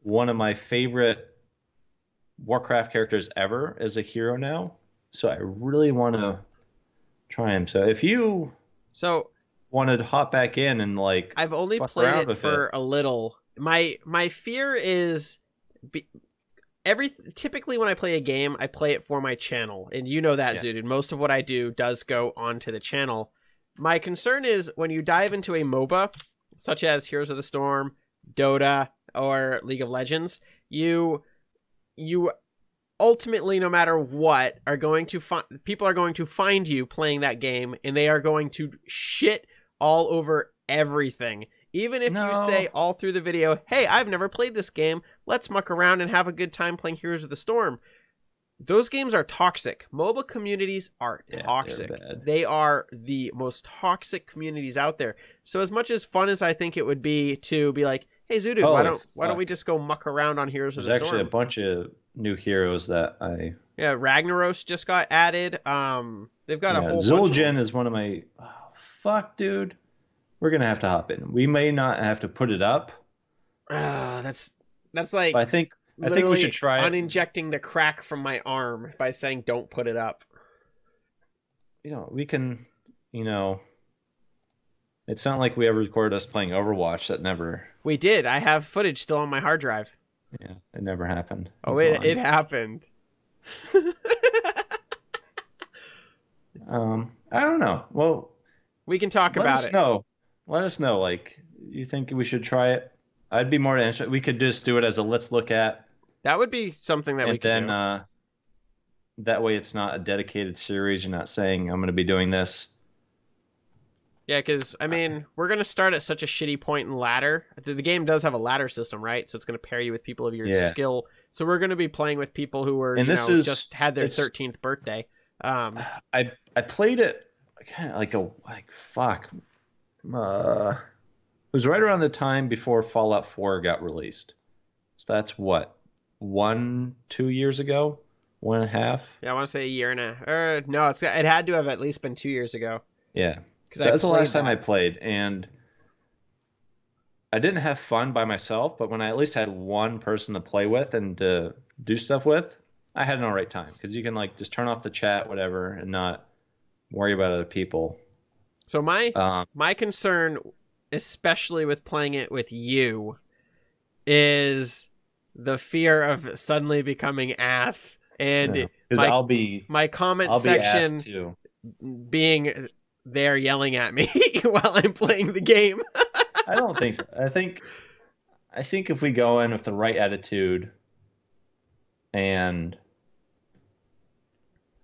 one of my favorite Warcraft characters ever as a hero now. So I really want to try him. So if you wanted to hop back in and like, I've only played it for a little. My fear is typically when I play a game, I play it for my channel, and you know that, Zudood. Most of what I do does go onto the channel. My concern is when you dive into a MOBA, such as Heroes of the Storm, Dota, or League of Legends, you ultimately, no matter what, are going to people are going to find you playing that game, and they are going to shit all over everything. Even if you say all through the video, hey, I've never played this game, let's muck around and have a good time playing Heroes of the Storm. Those games are toxic. MOBA communities are toxic. They are the most toxic communities out there. So as much as fun as I think it would be to be like, hey, Zudood, why don't we just go muck around on Heroes of the Storm? There's actually a bunch of new heroes that I... Yeah, Ragnaros just got added. They've got a whole Zul'jin is one of my... Oh, fuck, dude. We're going to have to hop in. We may not have to put it up. That's like... But I think we should try it. Uninjecting the crack from my arm by saying don't put it up. We can, it's not like we ever recorded us playing Overwatch. That never... We did. I have footage still on my hard drive. Yeah, it never happened. It happened. I don't know. Well, we can talk about it. Let us know. Like, you think we should try it? I'd be more interested. We could just do it as a let's look at. That would be something that we could do. And then that way it's not a dedicated series. You're not saying I'm going to be doing this. Yeah, because, I mean, we're going to start at such a shitty point in ladder. The game does have a ladder system, right? So it's going to pair you with people of your skill. So we're going to be playing with people who were, just had their 13th birthday. I played it kind of fuck. It was right around the time before Fallout 4 got released. So that's what, 2 years ago? 1.5? Yeah, I want to say a year and a... no, it had to have at least been 2 years ago. Yeah. So that's the last time I played, and I didn't have fun by myself, but when I at least had one person to play with and to do stuff with, I had an all right time, because you can just turn off the chat, whatever, and not worry about other people. So my concern, especially with playing it with you, is the fear of suddenly becoming ass, and my comment section being there yelling at me while I'm playing the game. I don't think so. I think if we go in with the right attitude, and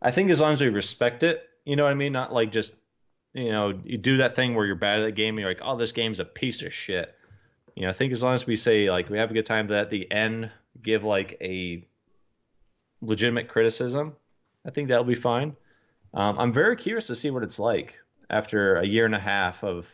I think as long as we respect it, you know what I mean? Not like just, you do that thing where you're bad at the game and you're like, oh, this game's a piece of shit. I think as long as we say, we have a good time, that at the end give, a legitimate criticism, I think that'll be fine. I'm very curious to see what it's like after a year and a half of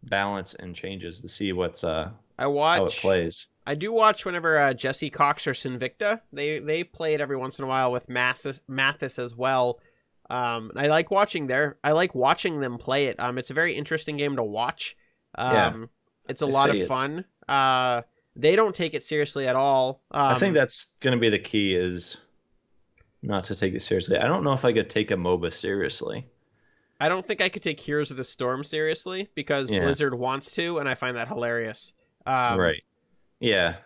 balance and changes, to see how it plays. I do watch whenever Jesse Cox or Sinvicta. They play it every once in a while with Mathis as well. I like watching them play it. It's a very interesting game to watch. It's a lot of fun. They don't take it seriously at all. I think that's going to be the key, is not to take it seriously. I don't know if I could take a MOBA seriously. I don't think I could take Heroes of the Storm seriously, because Blizzard wants to, and I find that hilarious. Right. Yeah.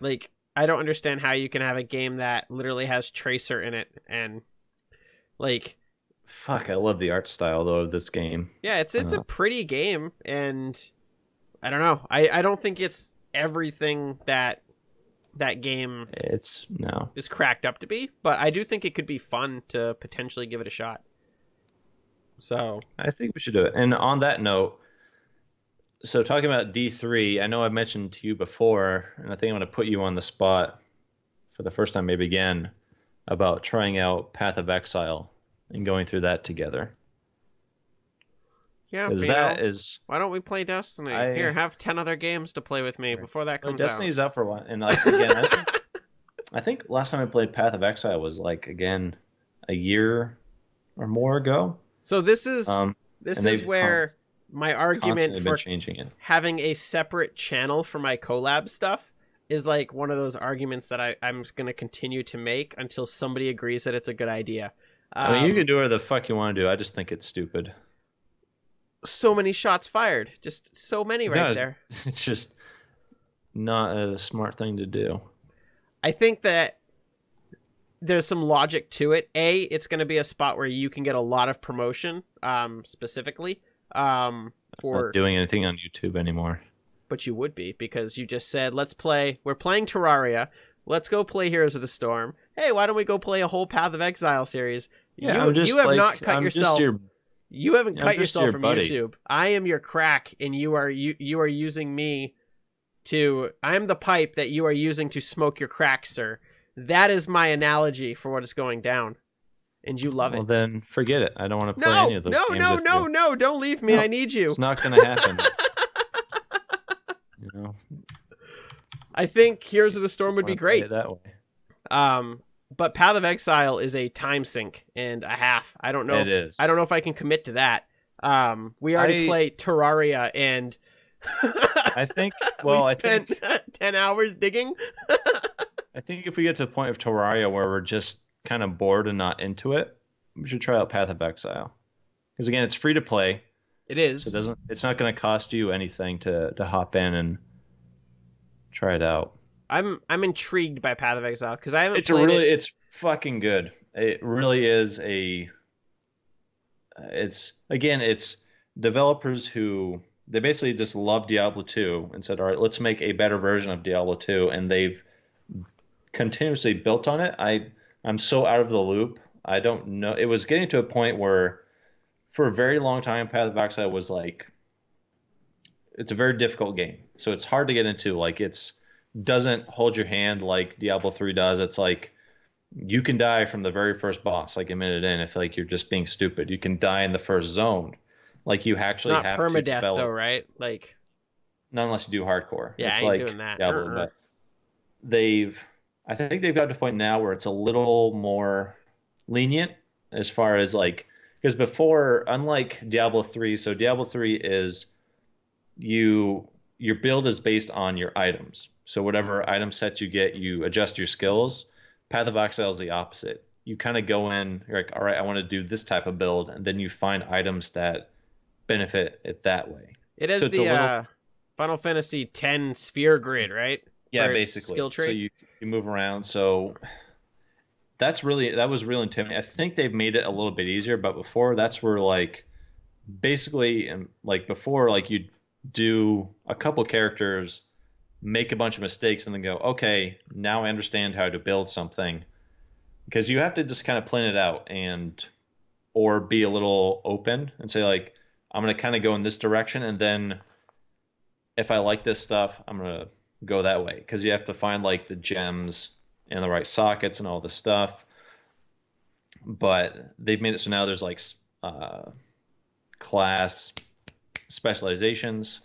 I don't understand how you can have a game that literally has Tracer in it, and fuck, I love the art style though of this game. Yeah, it's a pretty game, and I don't know. I don't think it's everything that that game It's no. is cracked up to be, but I do think it could be fun to potentially give it a shot. So I think we should do it. And on that note, so talking about D3, I know I mentioned to you before, and I think I'm going to put you on the spot for the first time maybe again about trying out Path of Exile and going through that together. yeah, Because Pheno, that is, why don't we play Destiny? I Here, have 10 other games to play with me before that like comes out. Destiny's out for a while, and like again, I think last time I played Path of Exile was like again a year or more ago. So this is And they've where my constantly argument been for changing it. having a separate channel for my collab stuff is like one of those arguments that I'm going to continue to make until somebody agrees that it's a good idea. I mean, you can do whatever the fuck you want to do. I just think it's stupid. So many shots fired. Just so many right No, there. It's just not a smart thing to do. I think that there's some logic to it. A, it's going to be a spot where you can get a lot of promotion, specifically. For Not doing anything on YouTube anymore. But you would be, because you just said, we're playing Terraria. Let's go play Heroes of the Storm. Hey, why don't we go play a whole Path of Exile series? Yeah, you have not cut yourself. You haven't cut yourself from buddy. YouTube. I am your crack, and you are using me to. I am the pipe that you are using to smoke your crack, sir. That is my analogy for what is going down, and you love it. Well, then forget it. I don't want to play any of those games. No! Don't leave me. No, I need you. It's not going to happen. You know, I think Heroes of the Storm would be play great. it that way. But Path of Exile is a time sink and a half. I don't know. It is. I don't know if I can commit to that. We already played Terraria, and I think. Well, we spent 10 hours digging. I think if we get to the point of Terraria where we're just kind of bored and not into it, we should try out Path of Exile. Because again, it's free to play. It is. So it's not going to cost you anything to hop in and try it out. I'm intrigued by Path of Exile because I haven't played it. It's fucking good. It really is it's developers who they basically just love Diablo 2 and said, all right, let's make a better version of Diablo 2, and they've continuously built on it. I'm so out of the loop. I don't know. It was getting to a point where for a very long time, Path of Exile was like, it's a very difficult game. So it's hard to get into. Like, doesn't hold your hand like Diablo 3 does. It's like you can die from the very first boss, like a minute in, if like you're just being stupid. You can die in the first zone. Like you actually have to permadeath develop. though, right? Like not unless you do hardcore. Yeah, it's I ain't like doing that. Diablo, but I think they've got to a point now where it's a little more lenient as far as like, because before, unlike Diablo 3, so Diablo 3 is your build is based on your items. So whatever item sets you get, you adjust your skills. Path of Exile is the opposite. You kind of go in, you're like, all right, I want to do this type of build, and then you find items that benefit it that way. It is Final Fantasy X sphere grid, right? Yeah, For its basically. skill tree. So you move around. So that was real intimidating. I think they've made it a little bit easier, but before that's where like basically like before like you'd do a couple characters, make a bunch of mistakes, and then go, okay, now I understand how to build something. Because you have to just kind of plan it out or be a little open and say like, I'm going to kind of go in this direction, and then if I like this stuff, I'm going to go that way. Because you have to find like the gems and the right sockets and all this stuff. But they've made it so now there's like class specializations.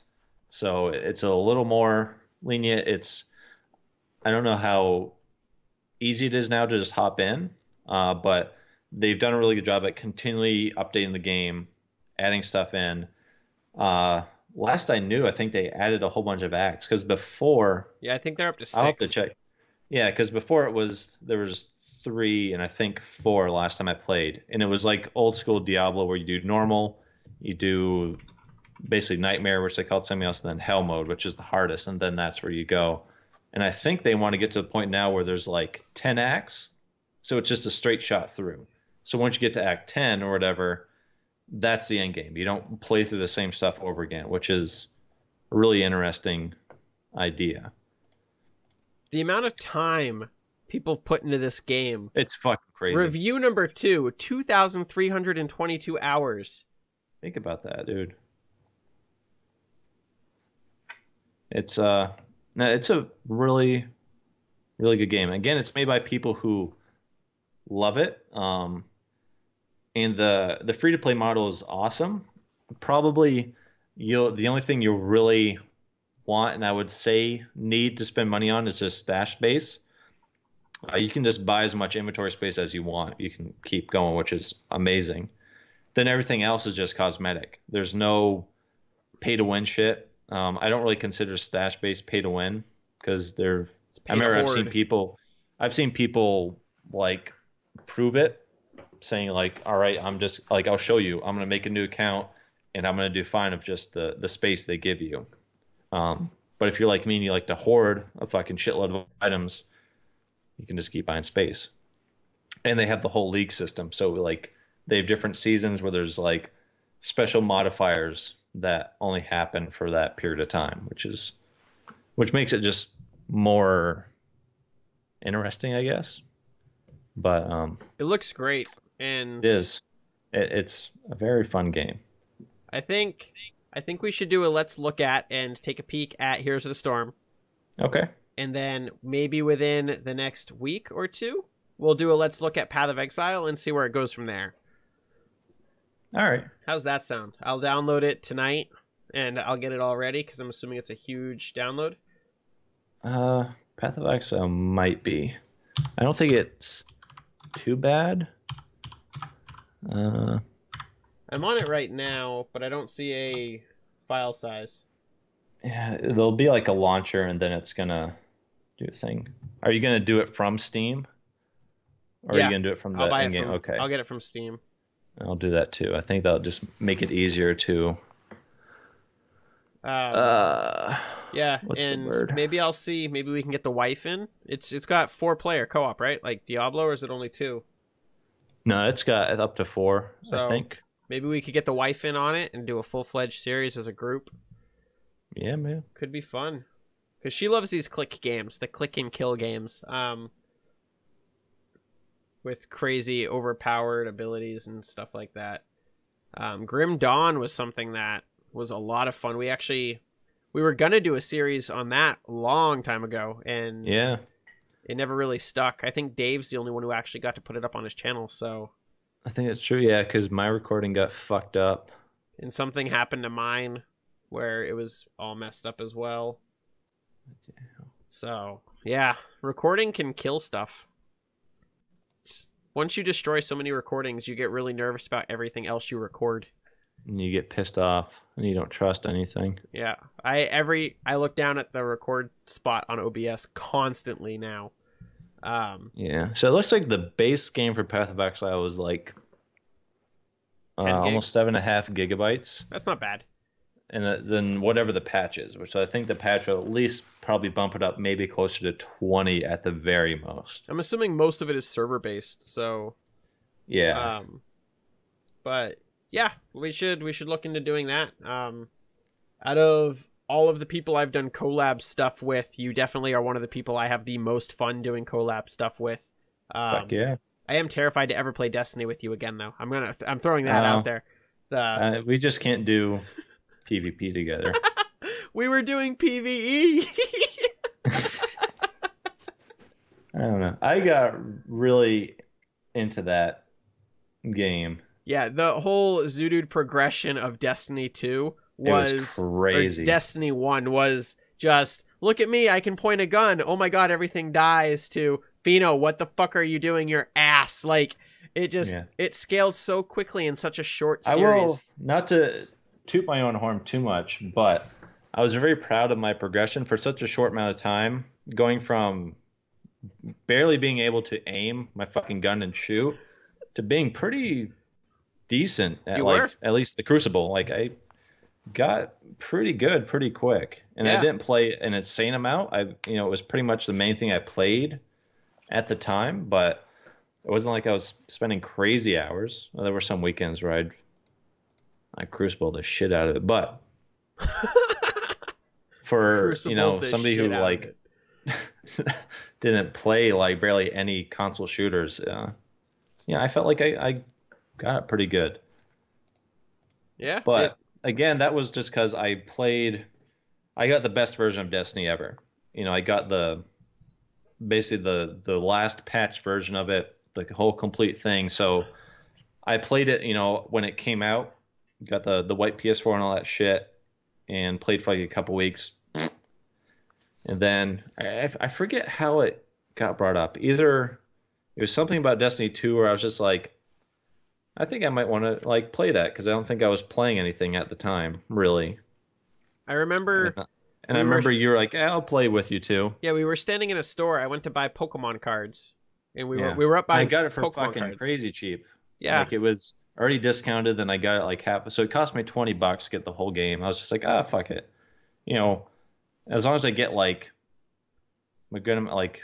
So it's a little more lenient. I don't know how easy it is now to just hop in, but they've done a really good job at continually updating the game, adding stuff in. Last I knew, I think they added a whole bunch of acts because before. Yeah, I think they're up to 6. I'll have to check. Yeah, because before there was 3 and I think 4 last time I played, and it was like old school Diablo where you do normal, you do basically Nightmare, which they called something else, and then Hell mode, which is the hardest, and then that's where you go. And I think they want to get to the point now where there's like 10 acts, so it's just a straight shot through. So once you get to Act 10 or whatever, that's the end game. You don't play through the same stuff over again, which is a really interesting idea. The amount of time people put into this game. It's fucking crazy. Review number 2, 2,322 hours. Think about that, dude. It's it's a really, really good game. Again, it's made by people who love it. And the free to play model is awesome. Probably the only thing you really want, and I would say need to spend money on, is just stash space. You can just buy as much inventory space as you want. You can keep going, which is amazing. Then everything else is just cosmetic. There's no pay to win shit. I don't really consider stash space pay to win because they're. I remember I've seen people like prove it, saying like, all right, I'm just like, I'll show you. I'm gonna make a new account and I'm gonna do fine of just the space they give you. But if you're like me and you like to hoard a fucking shitload of items, you can just keep buying space. And they have the whole league system. So like they have different seasons where there's like special modifiers that only happen for that period of time, which makes it just more interesting, I guess. But it looks great, and it is. It's a very fun game. I think we should do a let's look at and take a peek at Heroes of the Storm. Okay. And then maybe within the next week or two, we'll do a let's look at Path of Exile and see where it goes from there. All right. How's that sound? I'll download it tonight, and I'll get it all ready because I'm assuming it's a huge download. Path of Exile might be. I don't think it's too bad. I'm on it right now, but I don't see a file size. Yeah, there'll be like a launcher, and then it's gonna do a thing. Are you gonna do it from Steam, or are you gonna do it from the in-game? Okay, I'll get it from Steam. I'll do that too. I think that'll just make it easier to. Yeah, what's and the word? Maybe I'll see. Maybe we can get the wife in. It's got 4-player co-op, right? Like Diablo, or is it only 2? No, it's got up to 4. So I think. Maybe we could get the wife in on it and do a full-fledged series as a group. Yeah, man. Could be fun. Because she loves these click games, the click and kill games. With crazy overpowered abilities and stuff like that. Grim Dawn was something that was a lot of fun. We were going to do a series on that a long time ago, and yeah, it never really stuck. I think Dave's the only one who actually got to put it up on his channel, so. I think it's true, yeah, because my recording got fucked up. And something happened to mine where it was all messed up as well. So, yeah, recording can kill stuff. Once you destroy so many recordings, you get really nervous about everything else you record. And you get pissed off, and you don't trust anything. Yeah, I look down at the record spot on OBS constantly now. Yeah, so it looks like the base game for Path of Exile was like almost 7.5 gigabytes. That's not bad. And then whatever the patch is, which I think the patch will at least probably bump it up maybe closer to 20 at the very most. I'm assuming most of it is server based, so yeah. But yeah, we should look into doing that. Out of all of the people I've done collab stuff with, you definitely are one of the people I have the most fun doing collab stuff with. Fuck yeah. I am terrified to ever play Destiny with you again, though. I'm throwing that out there. We just can't do PvP together. We were doing PvE. I don't know. I got really into that game. Yeah, the whole Zudood progression of Destiny 2 was crazy. Destiny 1 was just, look at me, I can point a gun. Oh my god, everything dies, to Pheno, what the fuck are you doing, your ass? Like, it scaled so quickly in such a short series. I will, not to toot my own horn too much, but I was very proud of my progression for such a short amount of time, going from barely being able to aim my fucking gun and shoot to being pretty decent at at least the Crucible. Like, I got pretty good pretty quick, and I didn't play an insane amount. It was pretty much the main thing I played at the time, but it wasn't like I was spending crazy hours. Well, there were some weekends where I Crucible the shit out of it, but for somebody who like didn't play like barely any console shooters. Yeah, I felt like I got it pretty good. Yeah, But again, that was just because I got the best version of Destiny ever. I got basically the last patch version of it, the whole complete thing. So I played it, when it came out, got the white PS4 and all that shit, and played for like a couple weeks. And then I forget how it got brought up. Either it was something about Destiny 2 where I was just like, I think I might want to like play that because I don't think I was playing anything at the time, really. I remember. And I remember you were like, I'll play with you too. Yeah, we were standing in a store. I went to buy Pokemon cards, and we Yeah. were up buying. I got it for Pokemon fucking cards. crazy cheap. Yeah, Like it was already discounted, then I got it like half. So it cost me $20 to get the whole game. I was just like, fuck it. As long as I get like a good like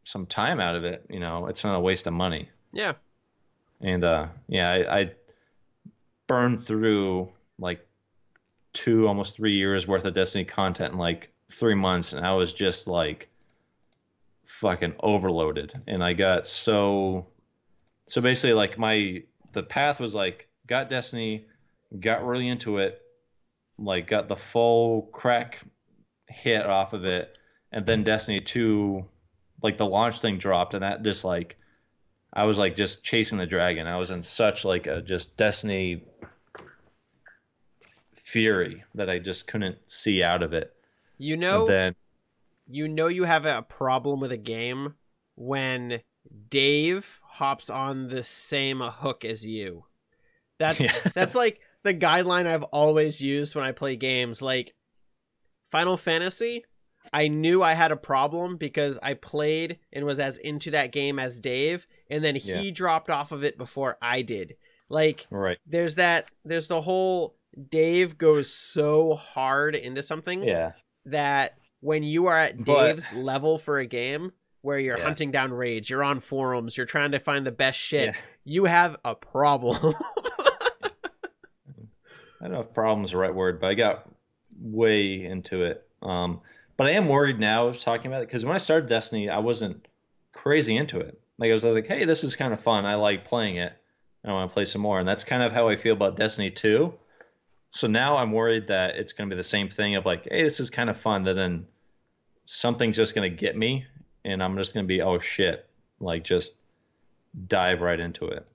some time out of it, it's not a waste of money. yeah. And yeah, I burned through like almost 3 years worth of Destiny content in like 3 months, and I was just like fucking overloaded. And I got so basically like the path was like got Destiny, got really into it, like got the full crack hit off of it, and then Destiny 2, like the launch thing dropped, and that just like I was like just chasing the dragon. I was in such like a just Destiny fury that I just couldn't see out of it. And then you have a problem with a game when Dave hops on the same hook as you. That's like the guideline I've always used when I play games. Like Final Fantasy, I knew I had a problem because I played and was as into that game as Dave, and then he dropped off of it before I did. Like, right. There's the whole Dave goes so hard into something that when you are at Dave's level for a game where you're hunting down raids, you're on forums, you're trying to find the best shit, you have a problem. I don't know if problem's the right word, but I got way into it. But I am worried now talking about it because when I started Destiny, I wasn't crazy into it. Like I was like, hey, this is kind of fun. I like playing it. I want to play some more. And that's kind of how I feel about Destiny 2. So now I'm worried that it's going to be the same thing of like, hey, this is kind of fun. That then something's just going to get me and I'm just going to be, oh shit, like just dive right into it.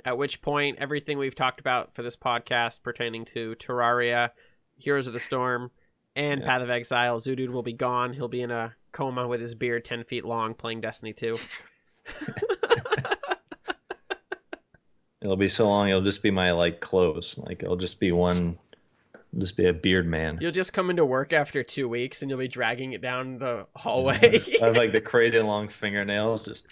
At which point, everything we've talked about for this podcast pertaining to Terraria, Heroes of the Storm, and Path of Exile, Zudood will be gone. He'll be in a coma with his beard 10 feet long playing Destiny 2. It'll be so long, it'll just be my like clothes. Like it'll just be a beard man. You'll just come into work after 2 weeks and you'll be dragging it down the hallway. I have like the crazy long fingernails. Just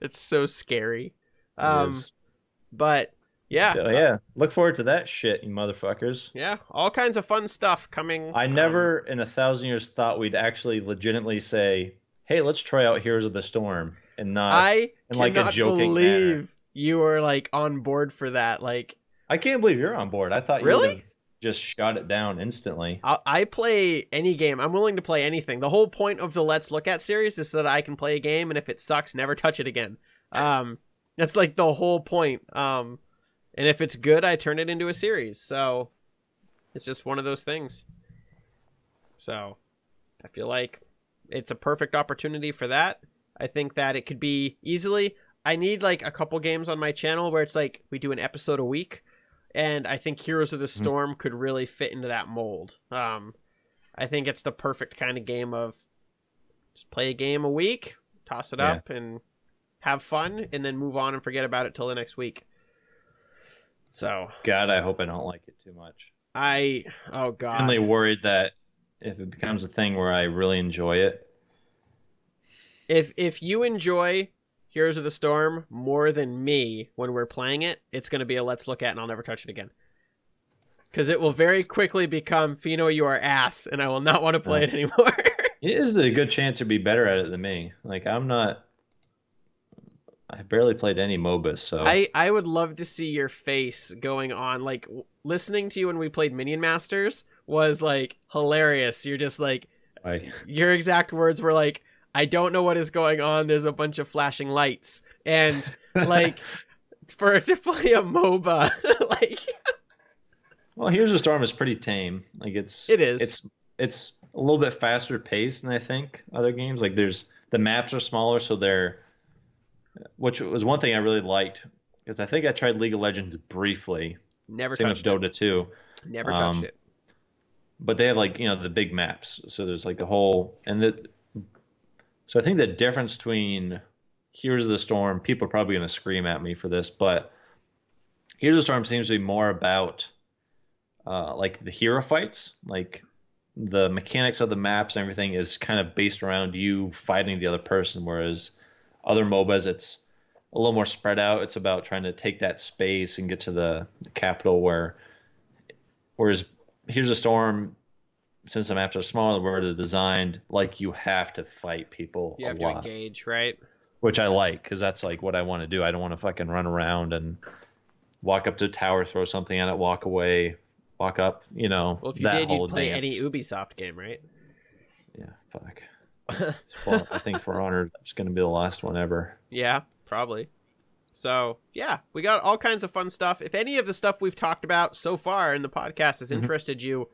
it's so scary. But yeah. So, yeah. Look forward to that shit, you motherfuckers. Yeah, all kinds of fun stuff coming. I never in 1,000 years thought we'd actually legitimately say, hey, let's try out Heroes of the Storm. And not in like a joking manner. You were like on board for that. Like I can't believe you're on board. I thought you would have just shot it down instantly. I play any game. I'm willing to play anything. The whole point of the Let's Look At series is so that I can play a game, and if it sucks, never touch it again. That's like the whole point. And if it's good, I turn it into a series. So it's just one of those things. So I feel like it's a perfect opportunity for that. I think that it could be easily. I need like a couple games on my channel where it's like we do an episode a week, and I think Heroes of the Storm could really fit into that mold. I think it's the perfect kind of game of just play a game a week, toss it up, and have fun, and then move on and forget about it till the next week. So God, I hope I don't like it too much. Oh God, I'm really worried that if it becomes a thing where I really enjoy it. If you enjoy Heroes of the Storm more than me when we're playing it, it's going to be a let's look at, and I'll never touch it again. Because it will very quickly become Pheno, you are ass, and I will not want to play it anymore. It is a good chance to be better at it than me. Like I barely played any MOBAs, so I would love to see your face going on. Like listening to you when we played Minion Masters was like hilarious. You're just like Your exact words were like, I don't know what is going on. There's a bunch of flashing lights. And like for to play a MOBA, like Well, Here's the Storm is pretty tame. Like it is. it's a little bit faster paced than I think other games. Like the maps are smaller, so which was one thing I really liked because I think I tried League of Legends briefly. Never Same with touched it. Dota 2. Never touched it. But they have like, the big maps. So there's like the whole so I think the difference between Here's the Storm, people are probably going to scream at me for this, but Here's the Storm seems to be more about like the hero fights, like the mechanics of the maps and everything is kind of based around you fighting the other person, whereas other MOBAs, it's a little more spread out. It's about trying to take that space and get to the capital whereas Here's a Storm, since the maps are smaller, where they're designed like you have to fight people You have a lot, to engage, right? which I like because that's like what I want to do. I don't want to fucking run around and walk up to a tower, throw something at it, walk away, walk up, Well, if you that did, whole you'd play dance. any Ubisoft game, right? Yeah, fuck. I think For Honor is going to be the last one ever. Yeah, probably. So, yeah, we got all kinds of fun stuff. If any of the stuff we've talked about so far in the podcast has interested you,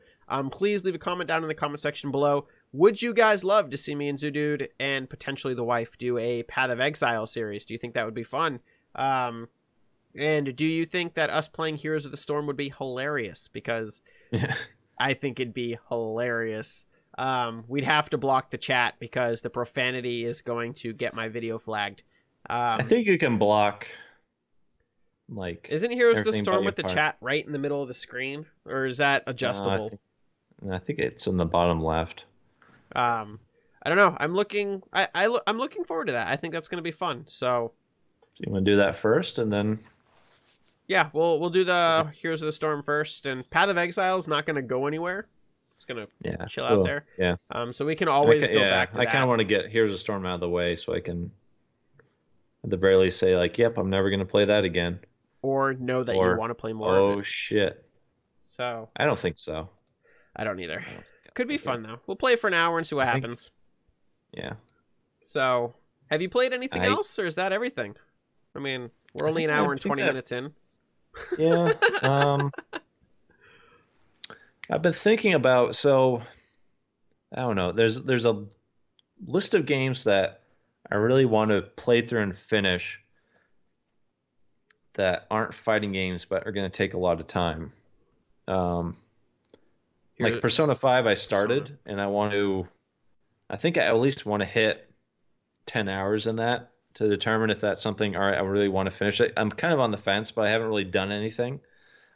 please leave a comment down in the comment section below. Would you guys love to see me and Zudood and potentially the wife do a Path of Exile series? Do you think that would be fun? And do you think that us playing Heroes of the Storm would be hilarious? Because I think it'd be hilarious. We'd have to block the chat because the profanity is going to get my video flagged. I think you can block, like... Isn't Heroes of the everything Storm but with the your chat right in the middle of the screen? Or is that adjustable? I think it's in the bottom left. I don't know. I'm looking forward to that. I think that's going to be fun. So you want to do that first and then... Yeah, we'll do the Heroes of the Storm first, and Path of Exile is not going to go anywhere. It's going to chill out there. Yeah. So we can always go back to that. I kind of want to get Here's the Storm out of the way so I can, at the very least, say, like, yep, I'm never going to play that again. Or know that you want to play more of Oh, it. shit. So I don't think so. I don't either. Could be fun, though. We'll play for an hour and see what happens. Yeah. So, have you played anything else, or is that everything? I mean, we're only an hour and 20 minutes in. Yeah. I've been thinking about, so I don't know. There's a list of games that I really want to play through and finish that aren't fighting games but are going to take a lot of time. Like Persona 5 I started and I think I at least want to hit 10 hours in that to determine if that's something, all right, I really want to finish it. I'm kind of on the fence, but I haven't really done anything.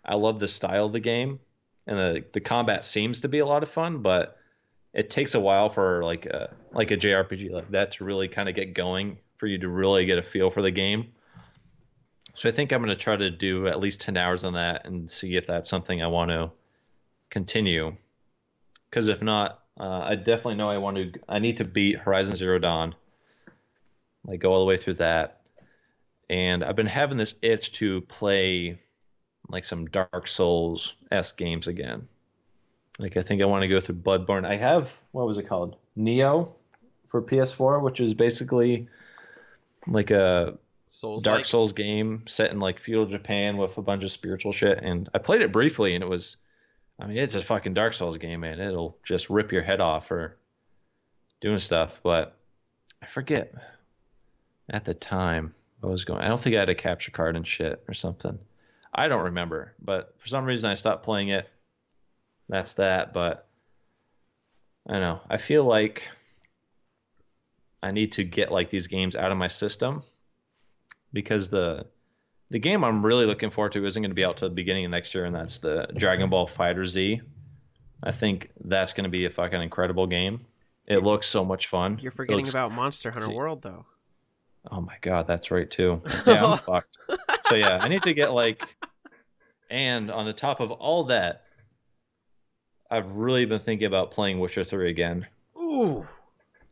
I love the style of the game, and the combat seems to be a lot of fun, but it takes a while for like a JRPG like that to really kind of get going, for you to really get a feel for the game. So I think I'm going to try to do at least 10 hours on that and see if that's something I want to continue. Because if not, I definitely know I need to beat Horizon Zero Dawn. Like, go all the way through that. And I've been having this itch to play like some Dark Souls-esque games again. Like, I think I want to go through Bloodborne. I have, what was it called? Neo for PS4, which is basically like a Dark Souls game set in like feudal Japan with a bunch of spiritual shit. And I played it briefly, and it's a fucking Dark Souls game, man. It'll just rip your head off for doing stuff. But I forget at the time what was going. I don't think I had a capture card and shit or something. I don't remember. But for some reason I stopped playing it. That's that. But I don't know. I feel like I need to get like these games out of my system, because the game I'm really looking forward to isn't going to be out till the beginning of next year, and that's the Dragon Ball FighterZ. I think that's going to be a fucking incredible game. It looks so much fun. You're forgetting about Monster Hunter World, though. Oh my god, that's right too. Yeah, I'm fucked. So yeah, I need to get like, and on the top of all that, I've really been thinking about playing Witcher 3 again. Ooh.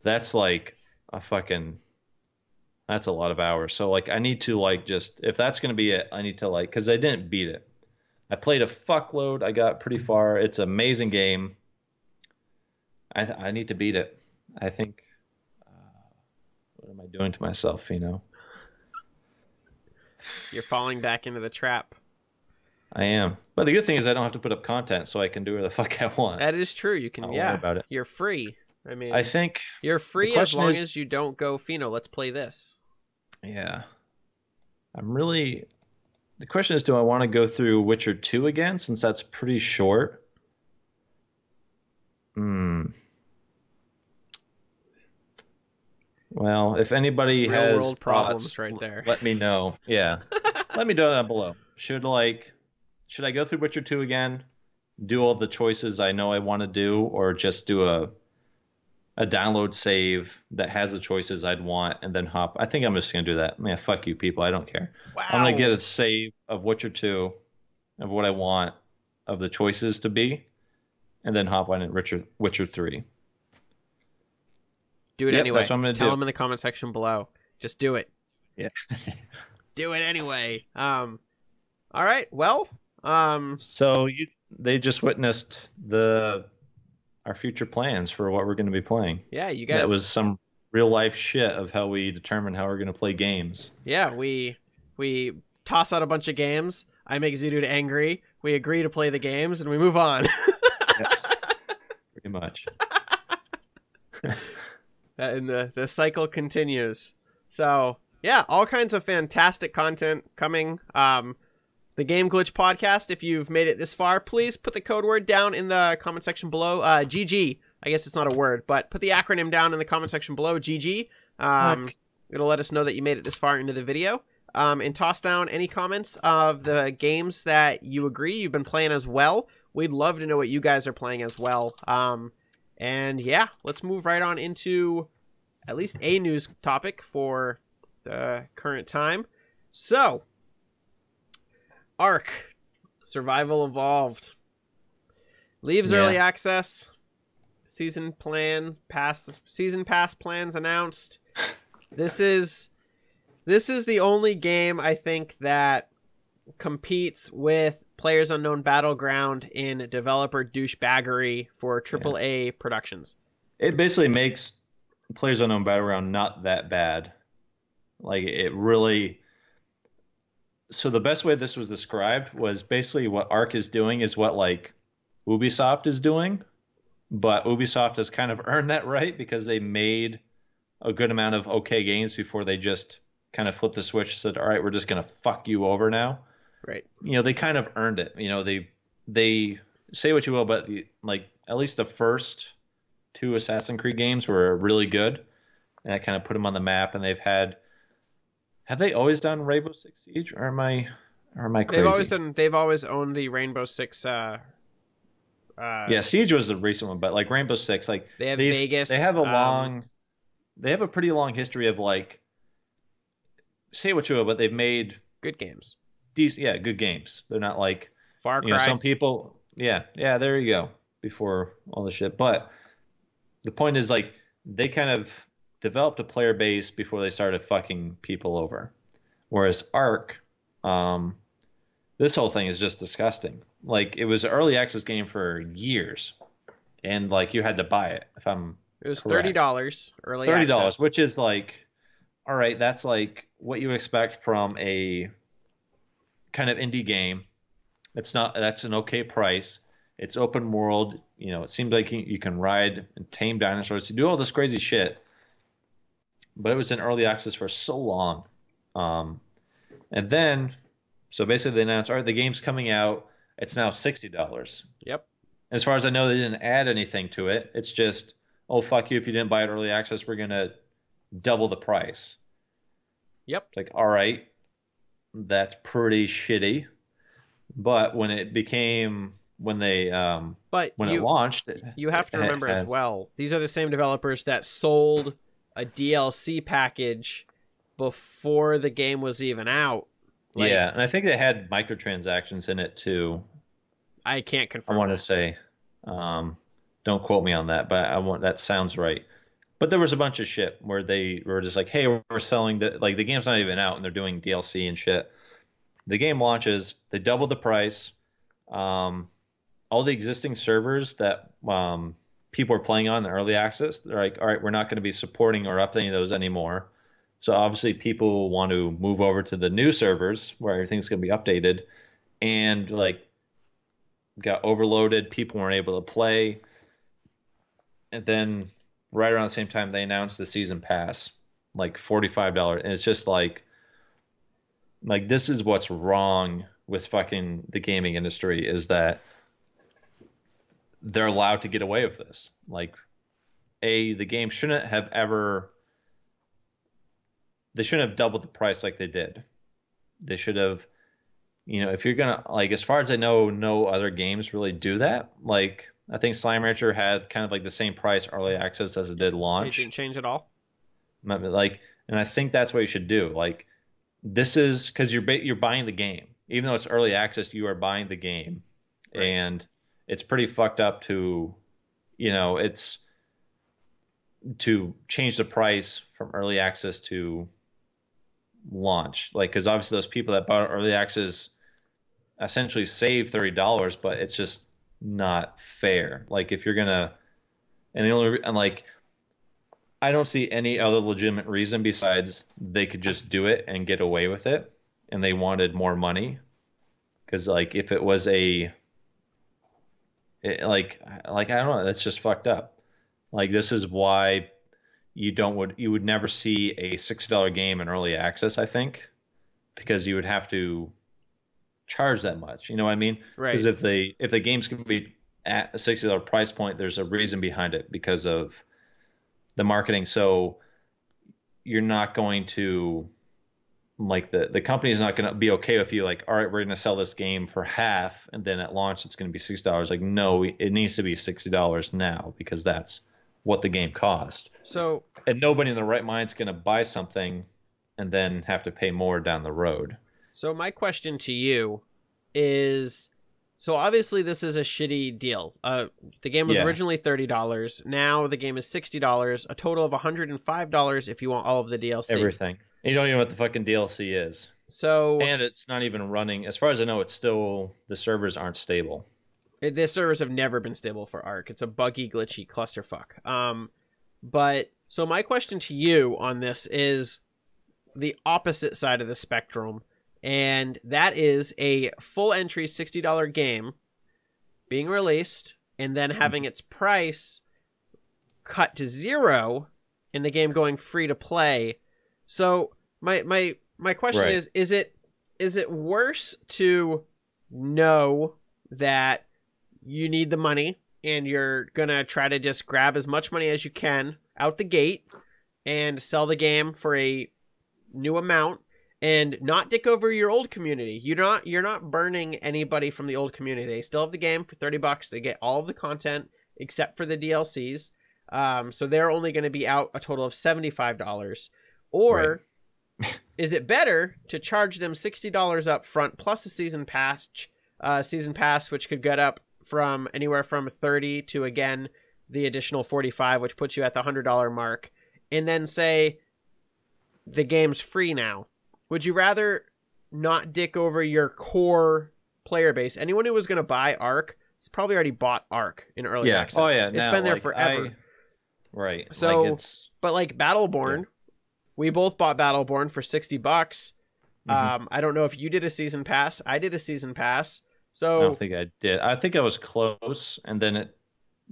That's like that's a lot of hours. So like I need to like just, if that's going to be it, I need to like, because I didn't beat it. I played a fuckload. I got pretty far. It's an amazing game. I need to beat it. I think. What am I doing to myself, Fino? You're falling back into the trap. I am. But the good thing is I don't have to put up content, so I can do whatever the fuck I want. That is true. You I can, don't worry yeah. about it. You're free. I I mean, think you're the free as question long is, as you don't go Pheno. Let's play this. yeah, I'm really. The question is, do I want to go through Witcher 2 again, since that's pretty short? Hmm. Well, if anybody Real has world problems thoughts, right there. let me know. Yeah, let me know down below. Should I go through Witcher 2 again, do all the choices I know I want to do, or just do a download save that has the choices I'd want and then hop? I think I'm just gonna do that. Man, fuck you people. I don't care. I'm gonna get Wow. a save of Witcher 2 of what I want of the choices to be, and then hop on in Witcher 3. Do it Yep, that's anyway. what I'm gonna Tell do. them in the comment section below. Just do it. Yeah. Do it anyway. All right. Well, So they just witnessed the our future plans for what we're going to be playing. yeah, you That was guys. some real life shit of how we determine how we're going to play games. Yeah, we toss out a bunch of games. I make Zudood angry. We agree to play the games, and we move on. Yes, pretty much. And the cycle continues. So yeah, all kinds of fantastic content coming. The Game Glitch podcast. If you've made it this far, please put the code word down in the comment section below. GG. I guess it's not a word, but put the acronym down in the comment section below. GG. Fuck. It'll let us know that you made it this far into the video. And toss down any comments of the games that you agree you've been playing as well. We'd love to know what you guys are playing as well. And yeah, let's move right on into at least a news topic for the current time. So, Ark Survival Evolved leaves early Yeah. access. Season pass plans announced. This is the only game I think that competes with PlayerUnknown's Battleground in developer douchebaggery for AAA productions. It basically makes PlayerUnknown's Battleground not that bad. Like it really. So the best way this was described was basically what Ark is doing is what like Ubisoft is doing, but Ubisoft has kind of earned that right because they made a good amount of okay games before they just kind of flipped the switch and said, all right, we're just going to fuck you over now. Right. You know, they kind of earned it. You know, they say what you will, but like at least the first two Assassin's Creed games were really good, and I kind of put them on the map. And they've had, have they always done Rainbow Six Siege, or am I crazy? They've always owned the Rainbow Six Yeah, Siege was the recent one, but like Rainbow Six, like they have Vegas. they have a long, they have a pretty long history of like, say what you will, but they've made good games. decent, yeah, good games. They're not like, Far Cry. you know, some people, yeah, there you go. Before all the shit, but the point is like they kind of developed a player base before they started fucking people over. Whereas Ark, this whole thing is just disgusting. Like it was an early access game for years, and like you had to buy it. If I'm It was correct. $30 early $30, access. which is like, all right, that's like what you expect from a kind of indie game. It's not, that's an okay price. It's open world. You know, it seems like you can ride and tame dinosaurs. You do all this crazy shit, but it was in early access for so long. And then, so basically they announced, all right, the game's coming out. It's now $60. Yep. As far as I know, they didn't add anything to it. It's just, oh, fuck you. If you didn't buy it early access, we're going to double the price. Yep. It's like, all right, that's pretty shitty. But when it became, when they, But when it launched, you have to remember as had, well, these are the same developers that sold a DLC package before the game was even out. Like, yeah, and I think they had microtransactions in it too. I can't I confirm. want to say, don't quote me on that, but that sounds right. But there was a bunch of shit where they were just like, hey, we're selling the game's not even out and they're doing DLC and shit. The game launches, they double the price. All the existing servers that people are playing on the early access. They're like, all right, we're not going to be supporting or updating those anymore. So obviously people want to move over to the new servers where everything's going to be updated, and like got overloaded. People weren't able to play. And then right around the same time they announced the season pass, like $45. And it's just like this is what's wrong with fucking the gaming industry, is that they're allowed to get away with this. Like, the game shouldn't have ever, they shouldn't have doubled the price like they did. They should have, if you're gonna, like, as far as I know, no other games really do that. Like, I think Slime Rancher had kind of like the same price early access as it did It launch. didn't change at all. Like, and I think that's what you should do. Like, this is because you're buying the game, even though it's early access, you are buying the game, Right. and it's pretty fucked up to, it's to change the price from early access to launch. Like, because obviously those people that bought early access essentially save $30, but it's just not fair. Like, if you're gonna, and the only, and like, I don't see any other legitimate reason besides they could just do it and get away with it, and they wanted more money. Because like, if it was like I don't know, that's just fucked up. Like, this is why you would never see a $60 game in early access, I think, because you would have to charge that much. You know what I mean? Right. Because if the games can be at a $60 price point, there's a reason behind it because of the marketing. So you're not going to, like, the company's not going to be okay with you like, all right, we're going to sell this game for half, and then at launch it's going to be $60. Like, no, it needs to be $60 now because that's what the game cost. So And nobody in the right mind's going to buy something and then have to pay more down the road. So my question to you is, so obviously this is a shitty deal. The game was Yeah. originally $30. Now the game is $60, a total of $105 if you want all of the DLC. Everything. And you don't even know what the fucking DLC is. So And it's not even running. As far as I know, it's still, the servers aren't stable. the servers have never been stable for Ark. It's a buggy, glitchy clusterfuck. But so my question to you on this is the opposite side of the spectrum, and that is a full entry $60 game being released and then having its price cut to zero and the game going free to play. So my question Right. is it worse to know that you need the money and you're gonna try to just grab as much money as you can out the gate and sell the game for a new amount and not dick over your old community? You're not burning anybody from the old community. They still have the game for $30. They get all of the content except for the DLCs. So they're only going to be out a total of $75. Or is it better to charge them $60 up front plus a season pass, which could get up from anywhere from 30 to, again, the additional 45, which puts you at the $100 mark, and then say the game's free now? Would you rather not dick over your core player base? Anyone who was going to buy Ark has probably already bought Ark in early access. Oh yeah, it's now, been there like, forever. Right. So, like, it's, but like Battleborn, Yeah. we both bought Battleborn for $60. Mhm. I don't know if you did a season pass. I did a season pass. I So don't think I did. I think I was close, and then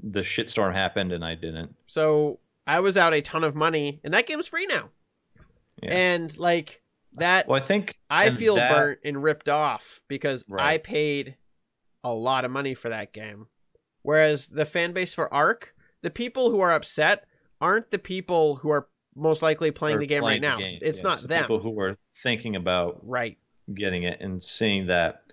the shitstorm happened, and I didn't. so I was out a ton of money, and that game's free now. Yeah. And like that, Well, I think I and feel that- burnt and ripped off because I Right. paid a lot of money for that game. Whereas the fan base for Ark, the people who are upset aren't the people who are most likely playing are the game playing right now. the game. It's Yeah, not it's the them. people who were thinking about Right. getting it and seeing that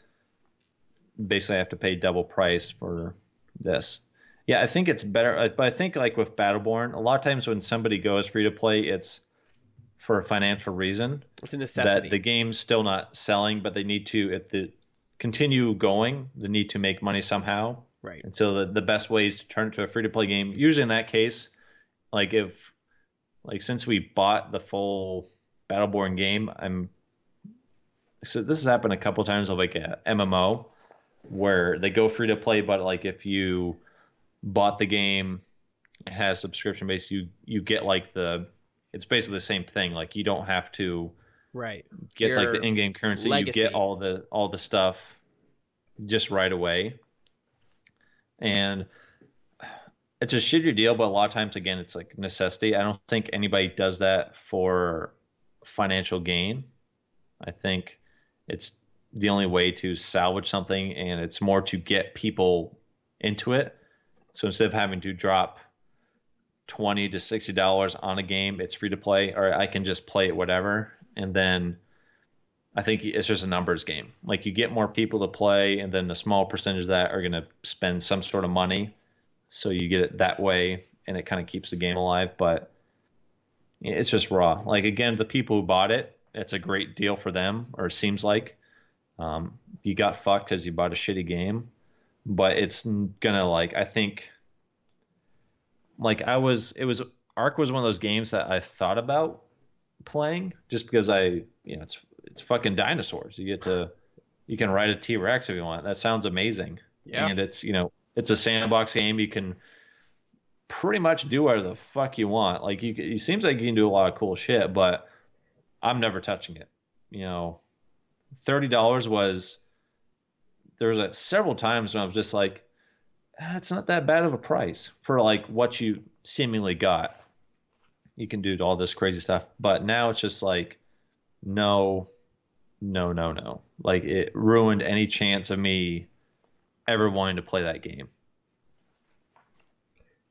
basically I have to pay double price for this. Yeah, I think it's better. But I think, like with Battleborn, a lot of times when somebody goes free to play, it's for a financial reason. It's a necessity. That the game's still not selling, but they need to, if the continue going, they need to make money somehow. Right. And so the best way is to turn it to a free to play game. Usually in that case, like since we bought the full Battleborn game, so this has happened a couple times of like a MMO where they go free to play, but like if you bought the game it has subscription based. You get like it's basically the same thing. Like you don't have to Right. get like the Your in-game currency. You get legacy. all the stuff just right away, and it's a shittier deal. But a lot of times, again, it's like necessity. I don't think anybody does that for financial gain. I think it's the only way to salvage something, and it's more to get people into it. So instead of having to drop $20 to $60 on a game, it's free to play, or I can just play it whatever. And then I think it's just a numbers game. Like you get more people to play, and then a small percentage of that are going to spend some sort of money. So you get it that way, and it kind of keeps the game alive. But it's just raw. Like again, the people who bought it, it's a great deal for them, or it seems like. You got fucked because you bought a shitty game, but it's gonna like I think like it was Ark was one of those games that I thought about playing just because it's fucking dinosaurs. You can ride a T-Rex if you want. That sounds amazing. Yeah. And it's a sandbox game. You can pretty much do whatever the fuck you want. Like it seems like you can do a lot of cool shit, but I'm never touching it. You know, $30 was there was several times when I was just like, it's not that bad of a price for like what you seemingly got. You can do all this crazy stuff, but now it's just like, no, no, no, no. Like it ruined any chance of me ever wanting to play that game.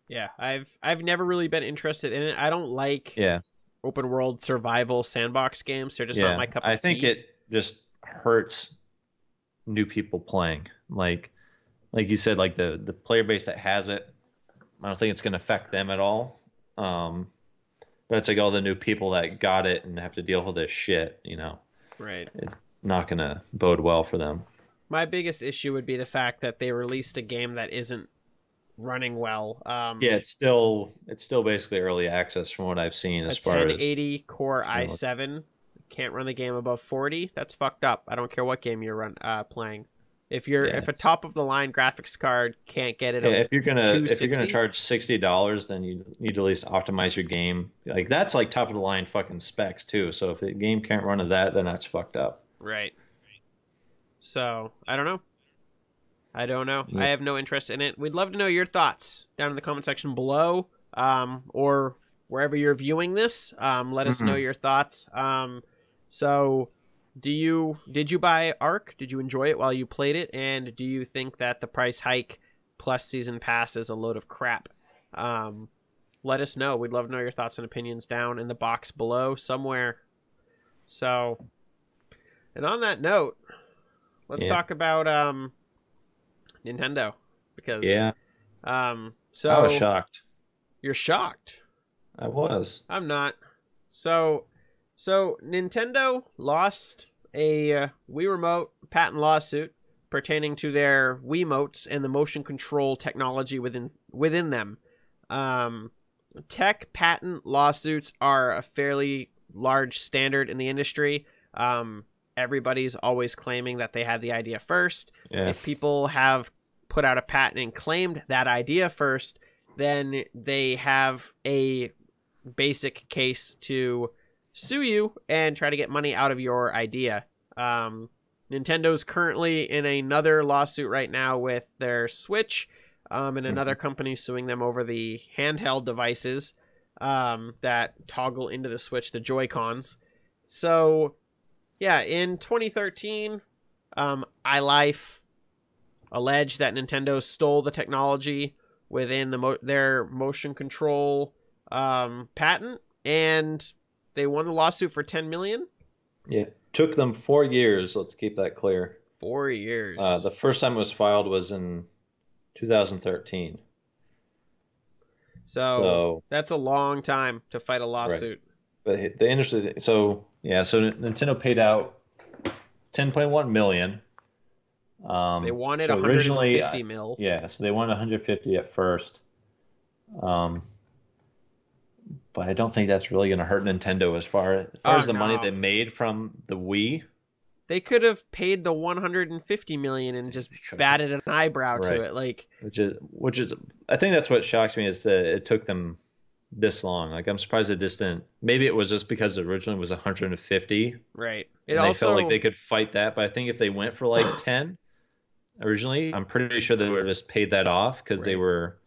Yeah, I've never really been interested in it. I don't like Yeah, open world survival sandbox games. They're just not yeah. my cup I of think tea. it just hurts new people playing. Like you said, like the player base that has it, I don't think it's going to affect them at all. Um, but it's like all the new people that got it and have to deal with this shit. Right. It's not going to bode well for them. My biggest issue would be the fact that they released a game that isn't running well. Yeah, it's still basically early access from what I've seen A as far as 1080 Core it's i7 can't run the game above 40. That's fucked up. I don't care what game you're playing. yeah, If a top of the line graphics card can't get it yeah, at if you're gonna 260, charge $60, then you need to at least optimize your game. Like that's like top of the line fucking specs too. So if the game can't run at that, then that's fucked up. right? So I don't know. I don't know. I Yeah. have no interest in it. We'd love to know your thoughts down in the comment section below, or wherever you're viewing this. Let us know Mhm. your thoughts. So, did you buy Ark? Did you enjoy it while you played it? And do you think that the price hike plus season pass is a load of crap? Let us know. We'd love to know your thoughts and opinions down in the box below somewhere. So, and on that note, let's Yeah. talk about Nintendo, because Yeah. so I was shocked. you're shocked. I was. I'm not. So Nintendo lost a Wii Remote patent lawsuit pertaining to their Wiimotes and the motion control technology within them. Tech patent lawsuits are a fairly large standard in the industry. Everybody's always claiming that they had the idea first. Yeah. If people have put out a patent and claimed that idea first, then they have a basic case to sue you and try to get money out of your idea. Nintendo is currently in another lawsuit right now with their Switch, and another company suing them over the handheld devices that toggle into the Switch, the Joy-Cons. So, yeah, in 2013, iLife alleged that Nintendo stole the technology within their motion control patent, and they won the lawsuit for $10 million. Yeah. Took them 4 years. Let's keep that clear. 4 years. The first time it was filed was in 2013. So that's a long time to fight a Right. lawsuit. But the interesting thing, so Nintendo paid out 10.1 million. They wanted So originally, 150 mil. yeah, so they wanted 150 at first. But I don't think that's really going to hurt Nintendo as far as the money no. they made from the Wii. They could have paid the 150 million and just batted an eyebrow to it. Like, which is, I think that's what shocks me is that it took them this long. Like, I'm surprised it just didn't. Maybe it was just because it originally was 150. right. And they felt like they could fight that. But I think if they went for like 10 originally, I'm pretty sure they would have just paid that off because they were,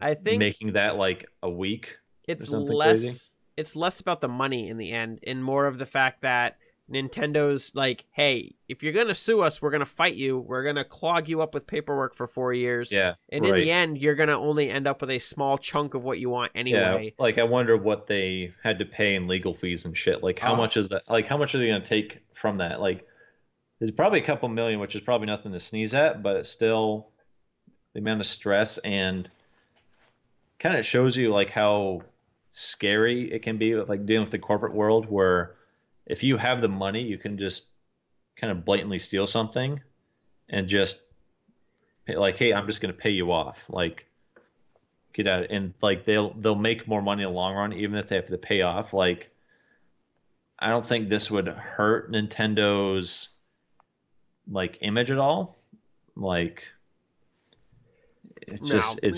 I think, making that like a week. It's less about the money in the end and more of the fact that Nintendo's like, hey, if you're going to sue us, we're going to fight you. We're going to clog you up with paperwork for 4 years. Yeah. And in the end, you're going to only end up with a small chunk of what you want anyway. Yeah. Like, I wonder what they had to pay in legal fees and shit. Like, how much is that? Like, how much are they going to take from that? Like, there's probably a couple million, which is probably nothing to sneeze at, but it's still the amount of stress and kind of shows you like how scary it can be, like dealing with the corporate world where if you have the money, you can just kind of blatantly steal something and just pay, like, hey, I'm just going to pay you off. Like, get out. And like, they'll make more money in the long run, even if they have to pay off. Like, I don't think this would hurt Nintendo's like image at all. Like, it's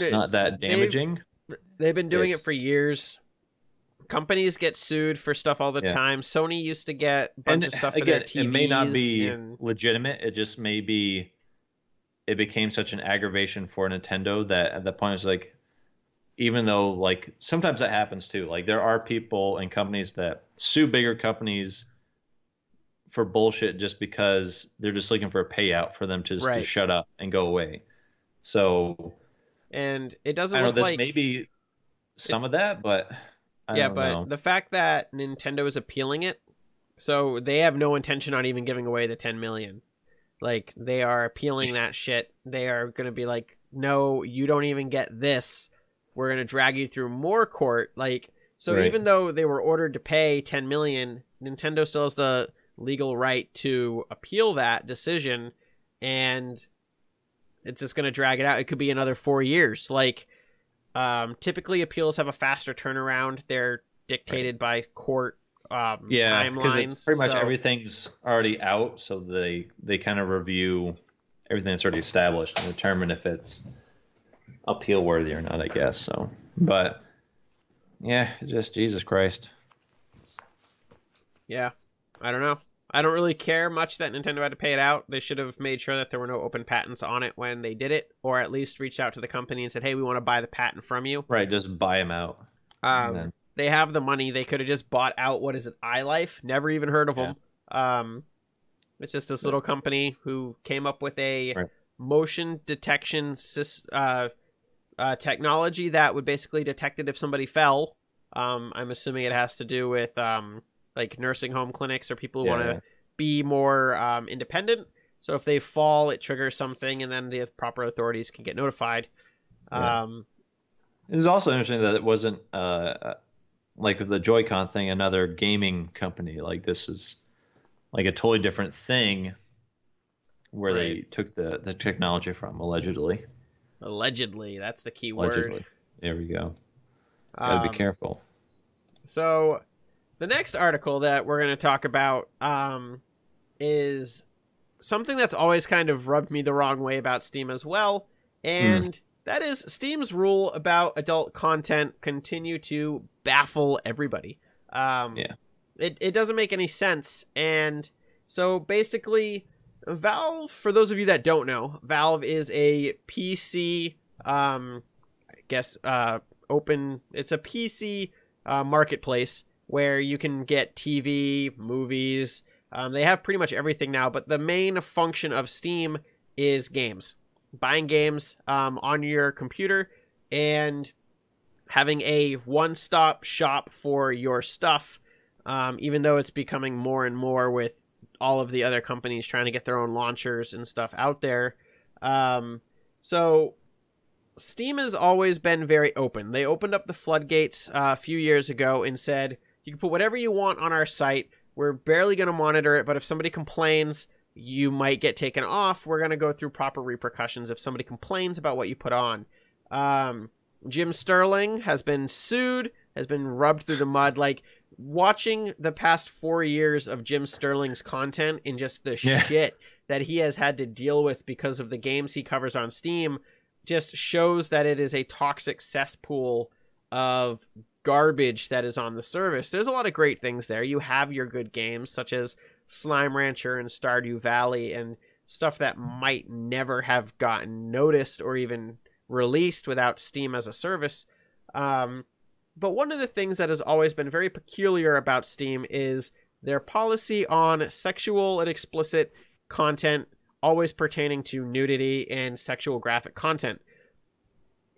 not that damaging. They've been doing it for years. Companies get sued for stuff all the time. Sony used to get a bunch of stuff for their TVs. It may not be legitimate. It just may be. It became such an aggravation for Nintendo that at that point it's like, even though like sometimes that happens too. Like, there are people and companies that sue bigger companies for bullshit just because they're just looking for a payout for them to just to shut up and go away. So, and it doesn't. I don't know. This may be some of that, but. The fact that Nintendo is appealing it, so they have no intention on even giving away the 10 million. Like, they are appealing that shit. They are going to be like, no, you don't even get this. We're going to drag you through more court. Like, so even though they were ordered to pay 10 million, Nintendo still has the legal right to appeal that decision, and it's just going to drag it out. It could be another 4 years. Like, typically appeals have a faster turnaround. They're dictated by court timelines. Because it's pretty much everything's already out, so they kind of review everything that's already established and determine if it's appeal worthy or not, I guess. So, but yeah, just Jesus Christ. Yeah, I don't know. I don't really care much that Nintendo had to pay it out. They should have made sure that there were no open patents on it when they did it, or at least reached out to the company and said, hey, we want to buy the patent from you. Right, just buy them out. They have the money. They could have just bought out, what is it, iLife? Never even heard of them. It's just this little company who came up with a motion detection technology that would basically detect it if somebody fell. I'm assuming it has to do with... like nursing home clinics or people who want to be more independent. So if they fall, it triggers something, and then the proper authorities can get notified. It was also interesting that it wasn't like the Joy-Con thing, another gaming company. Like, this is like a totally different thing where they took the technology from, allegedly. Allegedly, that's the key word. There we go. Gotta be careful. So... the next article that we're going to talk about is something that's always kind of rubbed me the wrong way about Steam as well, and that is Steam's rule about adult content continue to baffle everybody. It doesn't make any sense, and so basically, Valve, for those of you that don't know, Valve is a PC, it's a PC marketplace where you can get TV, movies. They have pretty much everything now, but the main function of Steam is games. Buying games on your computer and having a one-stop shop for your stuff, even though it's becoming more and more with all of the other companies trying to get their own launchers and stuff out there. So Steam has always been very open. They opened up the floodgates a few years ago and said, you can put whatever you want on our site. We're barely going to monitor it, but if somebody complains, you might get taken off. We're going to go through proper repercussions if somebody complains about what you put on. Jim Sterling has been sued, has been rubbed through the mud. Like, watching the past 4 years of Jim Sterling's content and just the Yeah. shit that he has had to deal with because of the games he covers on Steam just shows that it is a toxic cesspool of garbage that is on the service. There's a lot of great things there. You have your good games such as Slime Rancher and Stardew Valley and stuff that might never have gotten noticed or even released without Steam as a service. But one of the things that has always been very peculiar about Steam is their policy on sexual and explicit content, always pertaining to nudity and sexual graphic content.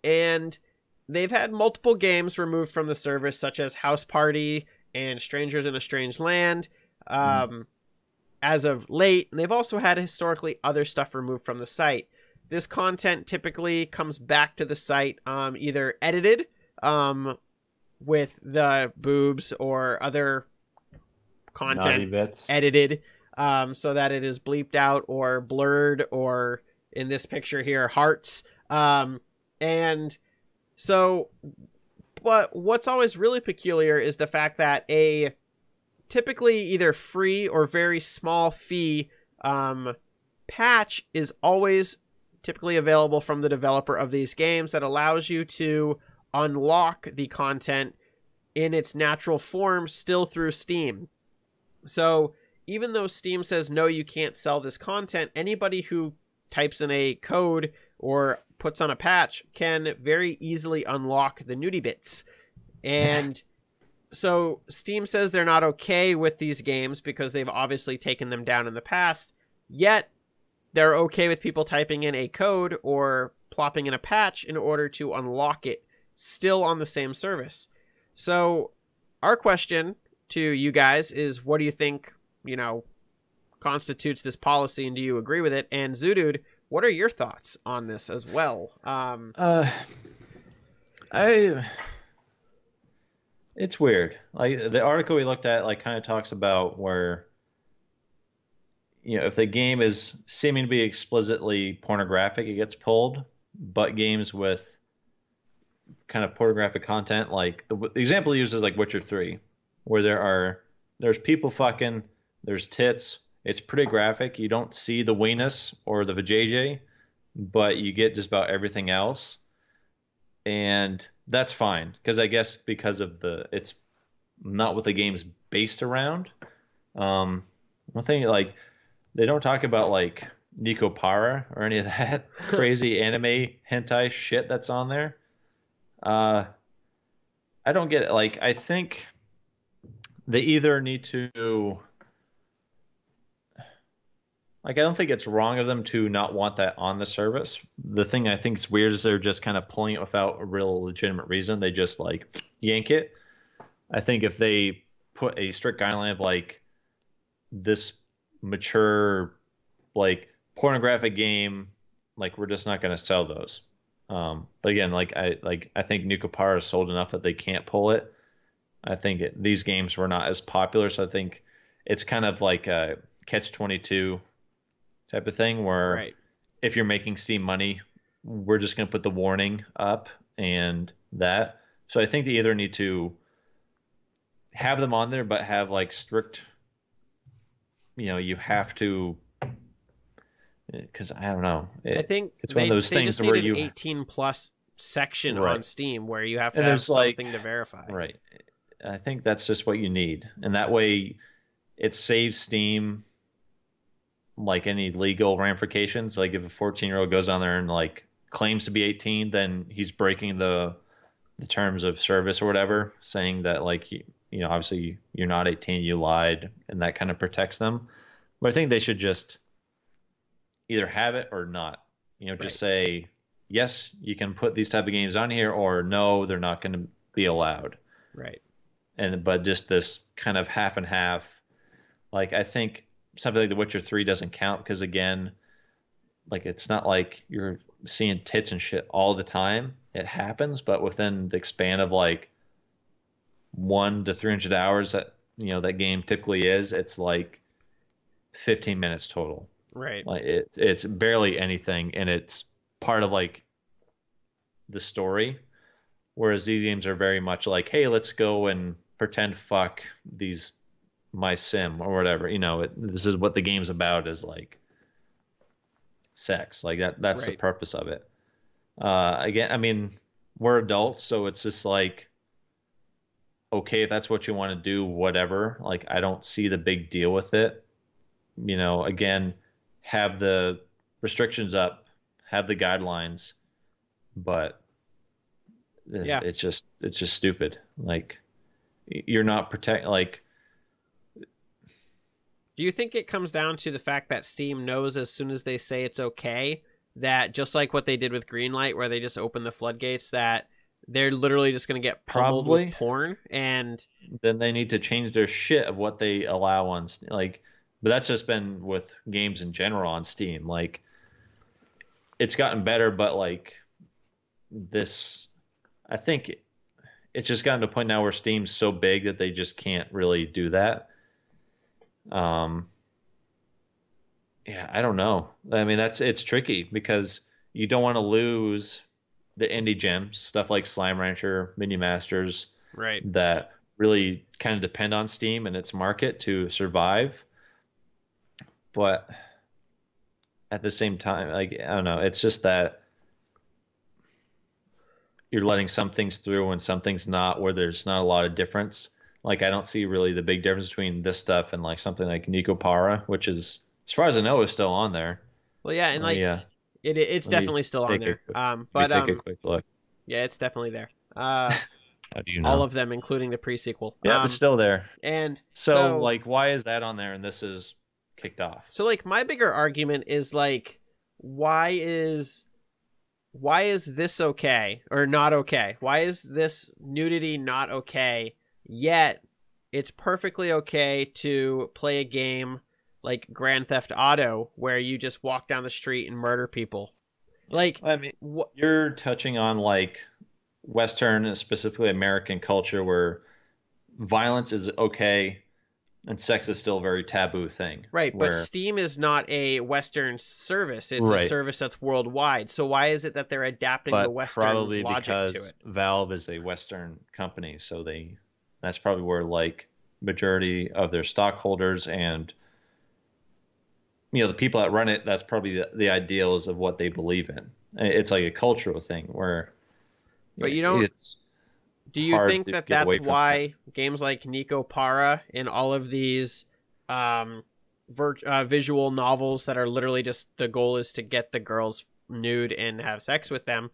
And they've had multiple games removed from the service, such as House Party and Strangers in a Strange Land, as of late. And they've also had historically other stuff removed from the site. This content typically comes back to the site either edited with the boobs or other content edited so that it is bleeped out or blurred, or in this picture here, hearts. And so, but what's always really peculiar is the fact that a typically either free or very small fee patch is always typically available from the developer of these games that allows you to unlock the content in its natural form still through Steam. So even though Steam says, no, you can't sell this content, anybody who types in a code or puts on a patch can very easily unlock the nudie bits. And so Steam says they're not okay with these games because they've obviously taken them down in the past, yet they're okay with people typing in a code or plopping in a patch in order to unlock it still on the same service. So our question to you guys is, what do you think, constitutes this policy, and do you agree with it? And Zudood, what are your thoughts on this as well? It's weird. Like the article we looked at, kind of talks about where, if the game is seeming to be explicitly pornographic, it gets pulled. But games with kind of pornographic content, like the example used is like Witcher 3, where there's people fucking, there's tits. It's pretty graphic. You don't see the weenus or the vajayjay, but you get just about everything else. And that's fine, because I guess because of it's not what the game's based around. One thing, they don't talk about Nico Para or any of that crazy anime hentai shit that's on there. I don't get it. I think they either need to, I don't think it's wrong of them to not want that on the service. The thing I think is weird is they're just kind of pulling it without a real legitimate reason. They just yank it. I think if they put a strict guideline of this mature, pornographic game, we're just not going to sell those. But again, I think Nukapara is sold enough that they can't pull it. I think these games were not as popular, so I think it's kind of like a catch-22 type of thing where if you're making Steam money, we're just going to put the warning up and that. So I think they either need to have them on there, but have strict, you have to, because I don't know. I think it's one of those things where you 18 plus section on Steam where you have to have something to verify. Right. I think that's just what you need, and that way it saves Steam any legal ramifications. If a 14-year-old goes on there and claims to be 18, then he's breaking the terms of service or whatever, saying that obviously you're not 18, you lied, and that kind of protects them. But I think they should just either have it or not. Just say, yes, you can put these type of games on here, or no, they're not going to be allowed. Right. But just this kind of half and half, I think something like The Witcher 3 doesn't count because, again, it's not like you're seeing tits and shit all the time. It happens, but within the span of 1 to 300 hours that that game typically is, it's 15 minutes total. Right. It's barely anything, and it's part of the story. Whereas these games are very much hey, let's go and pretend fuck these my sim or whatever. This is what the game's about, is like sex. Like that's the Right. purpose of it. Again, I mean, we're adults, so it's just like, okay, if that's what you want to do, whatever. Like, I don't see the big deal with it. Again, have the restrictions up, have the guidelines, but Yeah. it's just stupid. Like, you're not like, Do you think it comes down to the fact that Steam knows as soon as they say it's okay, that just like what they did with Greenlight, where they just opened the floodgates, that they're literally just going to get pummeled probably with porn? And then they need to change their shit of what they allow on like, but that's just been with games in general on Steam. Like, it's gotten better, but like this, I think it's just gotten to a point now where Steam's so big that they just can't really do that. Yeah, I don't know. I mean, it's tricky because you don't want to lose the indie gems, stuff like Slime Rancher, Mini Masters, right. that really kind of depend on Steam and its market to survive. But at the same time, like, I don't know, it's just that you're letting some things through and some things not, where there's not a lot of difference. Like, I don't see really the big difference between this stuff and like something like Nico Para, which is, as far as I know, is still on there. Well, yeah, and like it's definitely still on there. But take a quick look. Yeah, it's definitely there. How do you know? All of them, including the pre-sequel. Yeah, it's still there. And so like, why is that on there and this is kicked off? So like, my bigger argument is like, why is this okay or not okay? Why is this nudity not okay? Yet it's perfectly okay to play a game like Grand Theft Auto where you just walk down the street and murder people. Like, I mean, you're touching on like Western and specifically American culture where violence is okay and sex is still a very taboo thing. Right, but Steam is not a Western service. It's a service that's worldwide. So why is it that they're adapting the Western logic to it? Valve is a Western company, so that's probably where like majority of their stockholders and the people that run it, that's probably the ideals of what they believe in. It's like a cultural thing where, but you don't. Do you think that that's why games like Nico Para and all of these visual novels that are literally just the goal is to get the girls nude and have sex with them,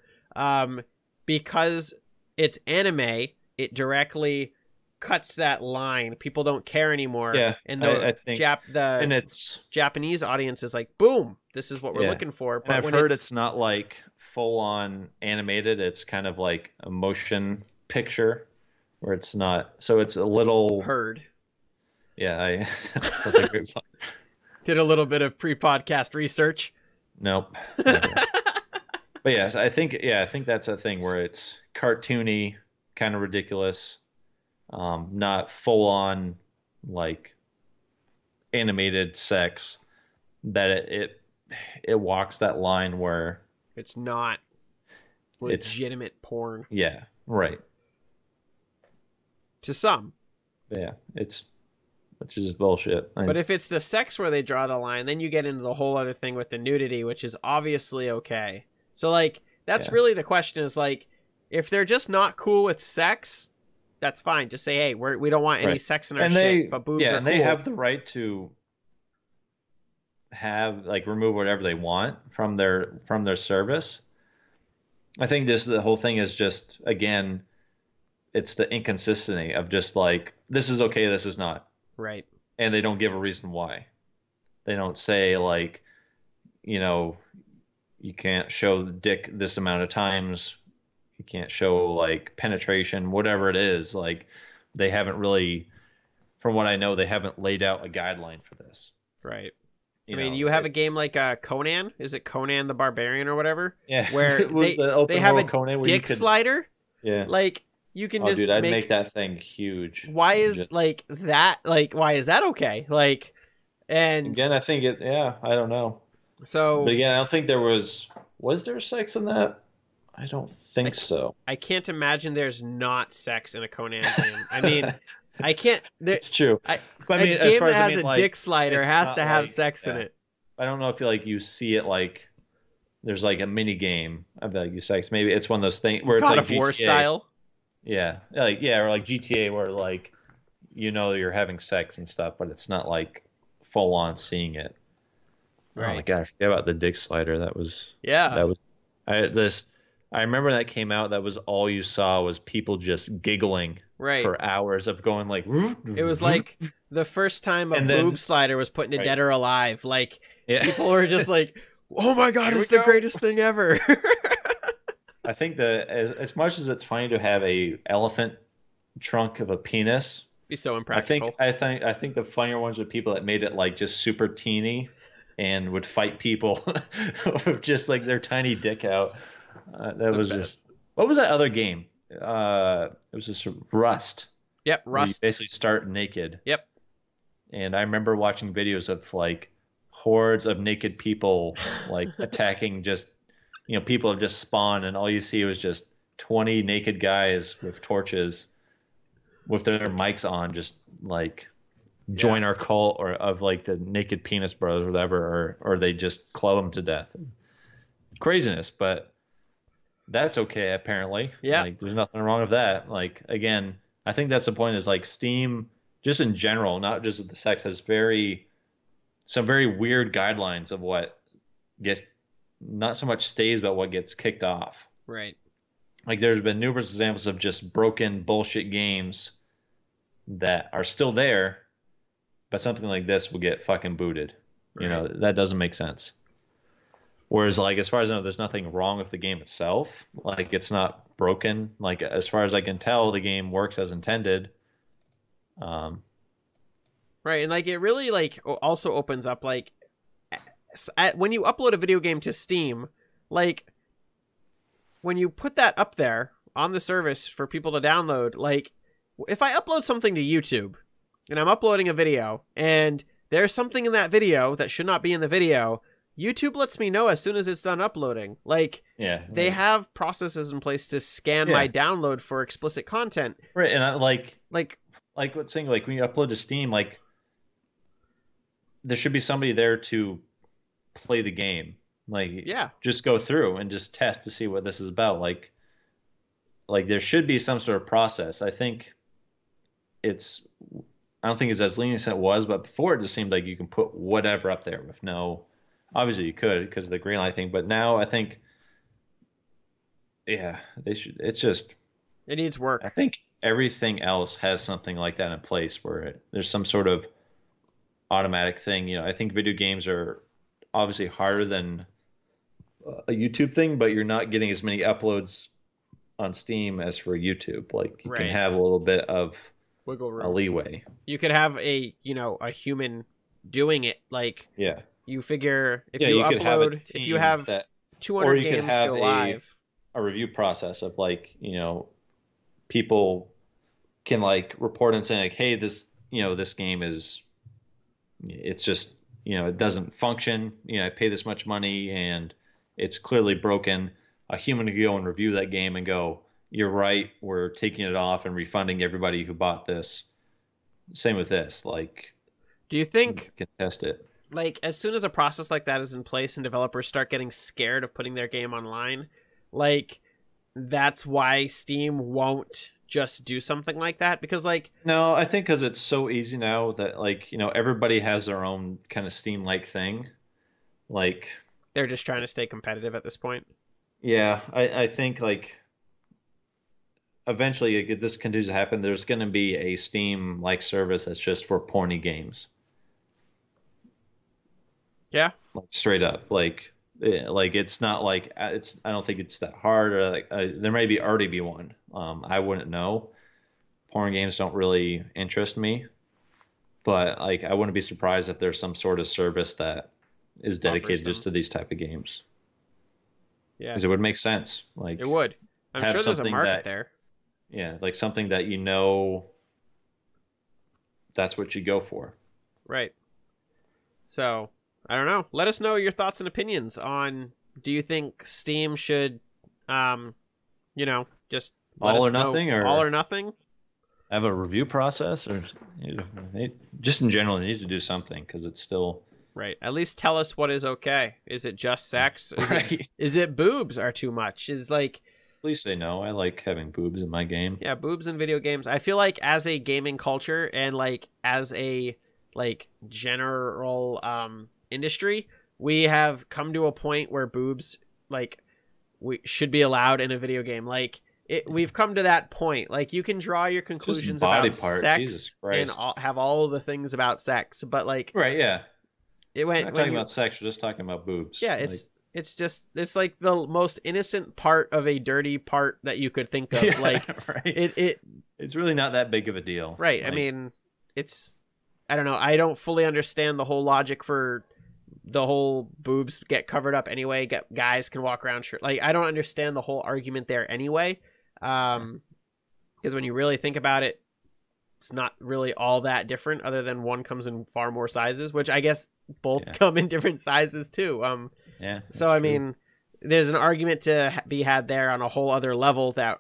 because it's anime, it directly cuts that line. People don't care anymore. Yeah, and I think it's Japanese audience is like, boom, this is what we're looking for. But I've heard it's not like full on animated. It's kind of like a motion picture where it's not. So it's a little heard. Yeah, I did a little bit of pre-podcast research. Nope. But yeah, I think that's a thing where it's cartoony, kind of ridiculous. Not full on like animated sex, that it walks that line where it's not legitimate porn. Yeah, right. To some. Yeah, which is bullshit. But if it's the sex where they draw the line, then you get into the whole other thing with the nudity, which is obviously okay. So like, that's really the question, is like, if they're just not cool with sex, that's fine. Just say, hey, we don't want any sex in our shit, but boobs are cool. And they have the right to have like remove whatever they want from their service. I think the whole thing is just, again, it's the inconsistency of just like, this is okay, this is not. Right. And they don't give a reason why. They don't say like, you can't show the dick this amount of times. You can't show like penetration, whatever it is. Like, they haven't really, from what I know, they haven't laid out a guideline for this. Right. You have a game like Conan. Is it Conan the Barbarian or whatever? Yeah. Where they have a Conan dick slider. Yeah. Like, you can just. Dude, I'd make that thing huge. Why is that? Like, why is that okay? Like, and again, I think I don't know. So, but again, I don't think there was there sex in that? I don't think so. I can't imagine there's not sex in a Conan game. I mean, I can't. It's true. But I A mean, as game far that as I has mean, a like, dick slider it's has not to have like, sex in yeah. it. I don't know if like you see it like there's like a mini game of like you sex. Maybe it's one of those things where it's God like of War GTA. style. Yeah, like yeah, or like GTA where like you're having sex and stuff, but it's not like full on seeing it. Oh my Right. god, I forget about the dick slider. Yeah. That was I this I remember that came out. That was all you saw was people just giggling Right. for hours of going like, It was like the first time a and boob then slider was put into right, Dead or Alive. Like, yeah. people were just like, oh my God, Here we it's the go. greatest thing ever. I think that as much as it's funny to have a elephant trunk of a penis, Be so I think impractical. I think I think the funnier ones are people that made it like just super teeny and would fight people with just like their tiny dick out. It's That the was just best. what was that other game? It was just Rust, Yep. where you Rust. basically start naked. Yep. And I remember watching videos of like hordes of naked people like attacking just people have just spawned and all you see was just 20 naked guys with torches with their mics on just like Yeah. join our cult or of like the naked penis bros or whatever or they just club them to death. Craziness, but that's okay apparently. Yeah. Like there's nothing wrong with that. Like again, I think that's the point is like Steam just in general, not just with the sex, has some very weird guidelines of what gets not so much stays, but what gets kicked off. Right. Like there's been numerous examples of just broken bullshit games that are still there, but something like this will get fucking booted. Right. That doesn't make sense. Whereas like as far as I know, there's nothing wrong with the game itself. Like it's not broken. Like as far as I can tell, the game works as intended. Um, Right. And like, it really like also opens up like when you upload a video game to Steam, like when you put that up there on the service for people to download, like if I upload something to YouTube and I'm uploading a video and there's something in that video that should not be in the video, YouTube lets me know as soon as it's done uploading. Like, yeah, they have processes in place to scan my download for explicit content. right. And I, like what's saying like when you upload to Steam, like there should be somebody there to play the game. Like, yeah, just go through and just test to see what this is about. Like there should be some sort of process. I don't think it's as lenient as it was, but before it just seemed like you can put whatever up there with no, obviously you could because of the green light thing, but now I think, yeah, it needs work. I think everything else has something like that in place where there's some sort of automatic thing. I think video games are obviously harder than a YouTube thing, but you're not getting as many uploads on Steam as for YouTube. Like you can have a little bit of wiggle room, a leeway. You could have a human doing it. Like, yeah, you figure if you upload, if you have 200 games go live, a review process of like people can like report and say like, hey, this this game it's just it doesn't function. I pay this much money and it's clearly broken. A human could go and review that game and go, you're right, we're taking it off and refunding everybody who bought this. Same with this. Like, do you think you can test it? Like, as soon as a process like that is in place and developers start getting scared of putting their game online, like, that's why Steam won't just do something like that? Because, like... No, I think because it's so easy now that, like, everybody has their own kind of Steam-like thing. Like... They're just trying to stay competitive at this point? Yeah, I think, like... Eventually, if this continues to happen, there's going to be a Steam-like service that's just for porny games. Yeah, like straight up, like it's not like I don't think it's that hard, or like there may already be one. I wouldn't know. Porn games don't really interest me, but like I wouldn't be surprised if there's some sort of service that is dedicated just to these type of games. Yeah, because it would make sense. Like it would. I'm sure there's a market there. Yeah, like something that that's what you go for. Right. So, I don't know. Let us know your thoughts and opinions on, do you think Steam should Just let All us or know. nothing, All or or nothing. have a review process, or just in general, they need to do something because it's still Right. At least tell us what is okay. Is it just sex? right. Is it boobs are too much? Is like At least they know I like having boobs in my game. yeah, boobs in video games. I feel like as a gaming culture and like as a like general industry, we have come to a point where boobs like we should be allowed in a video game. Like we've come to that point. Like you can draw your Just conclusions body about part, Jesus sex and Christ. have all the things about sex, but like Right, yeah. it We're went not when talking you about sex, we're just talking about boobs. yeah, Like, it's just it's like the most innocent part of a dirty part that you could think of. yeah, Like right. it It's really not that big of a deal. right. I Like, mean, it's I don't know. I don't fully understand the whole logic for the whole boobs get covered up anyway. Get guys can walk around shirt. Like I don't understand the whole argument there anyway. Because when you really think about it, it's not really all that different. Other than one comes in far more sizes, which I guess both come in different sizes too. yeah. So I true. mean, there's an argument to be had there on a whole other level that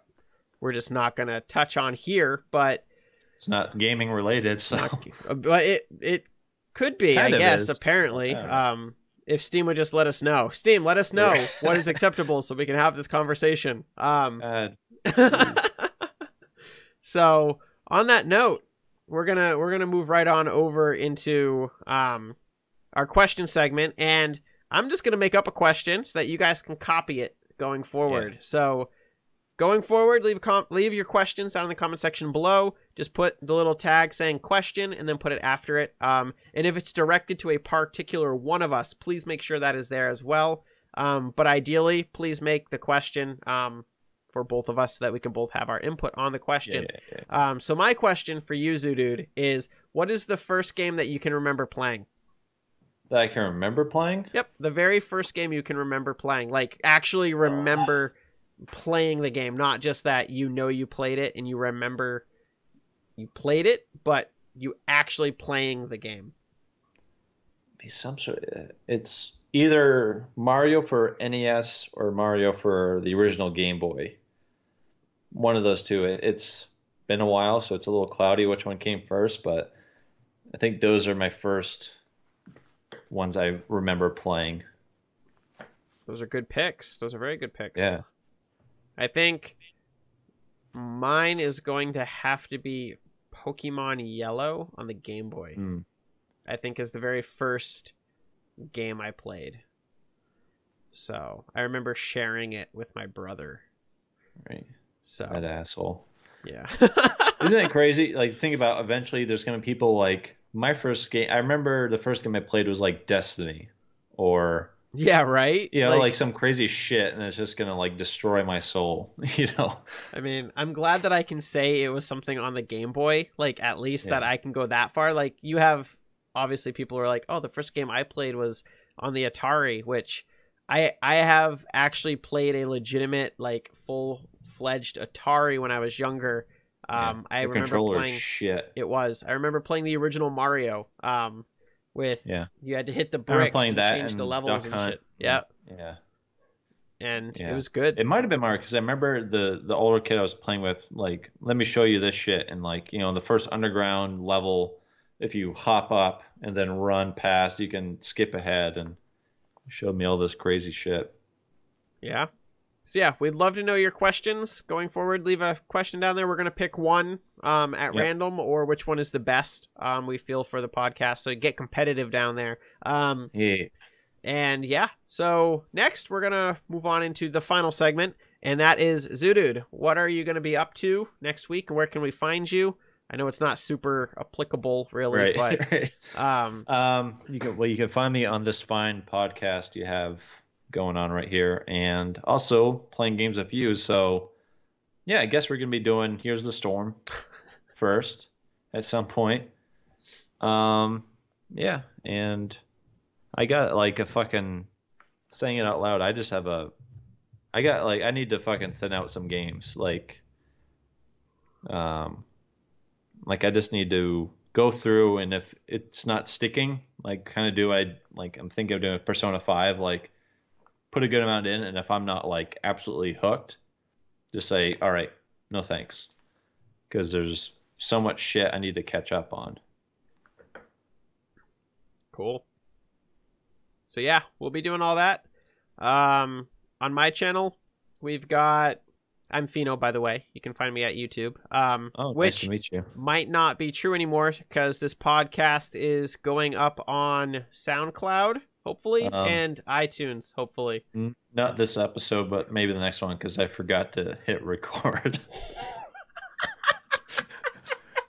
we're just not gonna touch on here. But It's not gaming related, so but it could be, kind I of guess. is. Apparently, I don't know. if Steam would just let us know. Steam, let us know Right. what is acceptable so we can have this conversation. So on that note, we're gonna move right on over into our question segment, and I'm just gonna make up a question so that you guys can copy it going forward. Yeah. So going forward, leave your questions down in the comment section below. Just put the little tag saying question and then put it after it. And if it's directed to a particular one of us, please make sure that is there as well. But ideally, please make the question for both of us so that we can both have our input on the question. Yeah. So my question for you, Zudood, is what is the first game that you can remember playing? That I can remember playing? Yep, the very first game you can remember playing. Like, actually remember playing the game, not just that you played it and you remember you played it, but you actually playing the game. Be some sort. It's either Mario for NES or Mario for the original Game Boy. One of those two. It's been a while, so it's a little cloudy which one came first, but I think those are my first ones I remember playing. Those are good picks. Those are very good picks. Yeah. I think mine is going to have to be Pokemon Yellow on the Game Boy. I think is the very first game I played. So I remember sharing it with my brother. Right. So That asshole. yeah. Isn't it crazy? Like, think about eventually there's going to be people like my first game. I remember the first game I played was like Destiny or, yeah, right? like some crazy shit, and it's just going to like destroy my soul, I mean, I'm glad that I can say it was something on the Game Boy, like at least that I can go that far. Like you have obviously people are like, oh, the first game I played was on the Atari, which I have actually played a legitimate like full-fledged Atari when I was younger. I remember playing shit. It was. I remember playing the original Mario. With you had to hit the bricks and change the levels and shit. Yeah. Yeah. And it was good. It might have been Mario because I remember the older kid I was playing with, like, let me show you this shit, and like, the first underground level, if you hop up and then run past, you can skip ahead, and showed me all this crazy shit. Yeah. So yeah, we'd love to know your questions going forward. Leave a question down there. We're gonna pick one at random, or which one is the best we feel for the podcast. So get competitive down there. Yeah. And yeah, so next we're gonna move on into the final segment, and that is Zudood. What are you gonna be up to next week, and where can we find you? I know it's not super applicable, really, but you can find me on this fine podcast you have going on right here, and also playing games with you. So yeah, I guess we're gonna be doing Here's the Storm first at some point. Yeah, and I got like a fucking, saying it out loud, I need to fucking thin out some games. Like I just need to go through, and if it's not sticking, like kind of I'm thinking of doing Persona 5, like put a good amount in, and if I'm not like absolutely hooked, just say, all right, no thanks, because there's so much shit I need to catch up on. Cool. So yeah, we'll be doing all that. On my channel, we've got, I'm Pheno, by the way. You can find me at YouTube. Nice to meet you. Might not be true anymore because this podcast is going up on SoundCloud, hopefully, and iTunes, hopefully. Not this episode, but maybe the next one, because I forgot to hit record.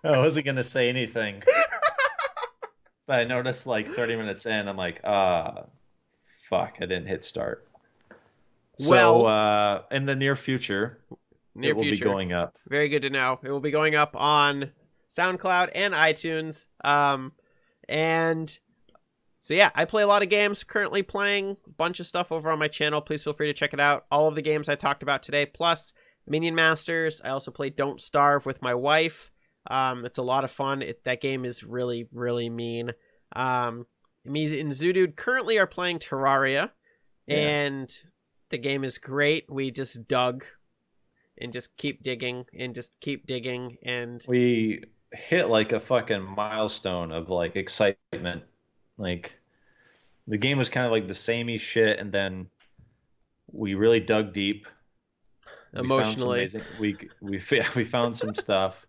I wasn't going to say anything. But I noticed like 30 minutes in, I'm like, fuck, I didn't hit start. So in the near future, it will be going up. Very good to know. It will be going up on SoundCloud and iTunes. And so yeah, I play a lot of games, currently playing a bunch of stuff over on my channel. Please feel free to check it out. All of the games I talked about today, plus Minion Masters. I also play Don't Starve with my wife. It's a lot of fun. That game is really, really mean. Me and Zudood currently are playing Terraria, and the game is great. We just dug and just keep digging and just keep digging, and we hit like a fucking milestone of like excitement. Like the game was kind of like the samey shit, and then we really dug deep. Emotionally, we found some stuff.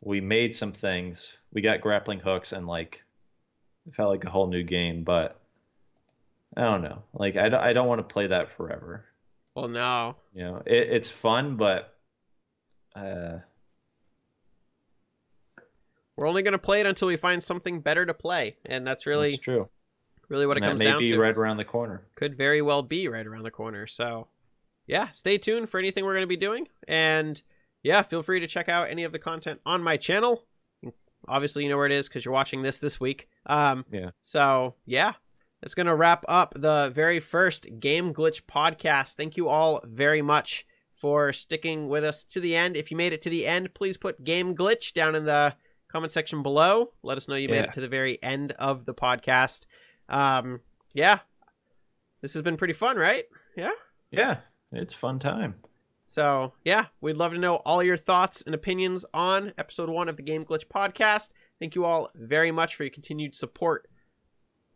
We made some things. We got grappling hooks, and like it felt like a whole new game. But I don't know. Like I don't want to play that forever. Well, no. You know, it's fun, but we're only going to play it until we find something better to play, and that's true. Really what it comes down to. That may be right around the corner. Could very well be right around the corner. So, yeah, stay tuned for anything we're going to be doing, and yeah, feel free to check out any of the content on my channel. Obviously, you know where it is because you're watching this week. So, yeah, that's going to wrap up the very first Game Glitch podcast. Thank you all very much for sticking with us to the end. If you made it to the end, please put Game Glitch down in the comment section below. Let us know you made it to the very end of the podcast. Yeah, this has been pretty fun, right? Yeah? Yeah, it's fun time. So, yeah, we'd love to know all your thoughts and opinions on episode 1 of the Game Glitch podcast. Thank you all very much for your continued support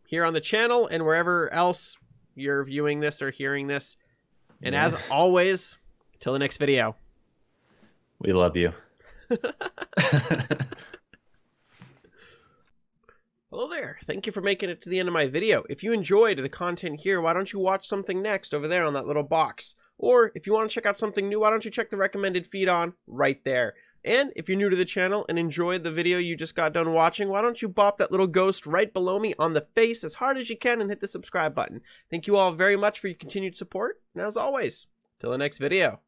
here on the channel and wherever else you're viewing this or hearing this. And as always, till the next video. We love you. Hello there. Thank you for making it to the end of my video. If you enjoyed the content here, why don't you watch something next over there on that little box? Or if you want to check out something new, why don't you check the recommended feed on right there? And if you're new to the channel and enjoyed the video you just got done watching, why don't you bop that little ghost right below me on the face as hard as you can and hit the subscribe button. Thank you all very much for your continued support. And as always, till the next video.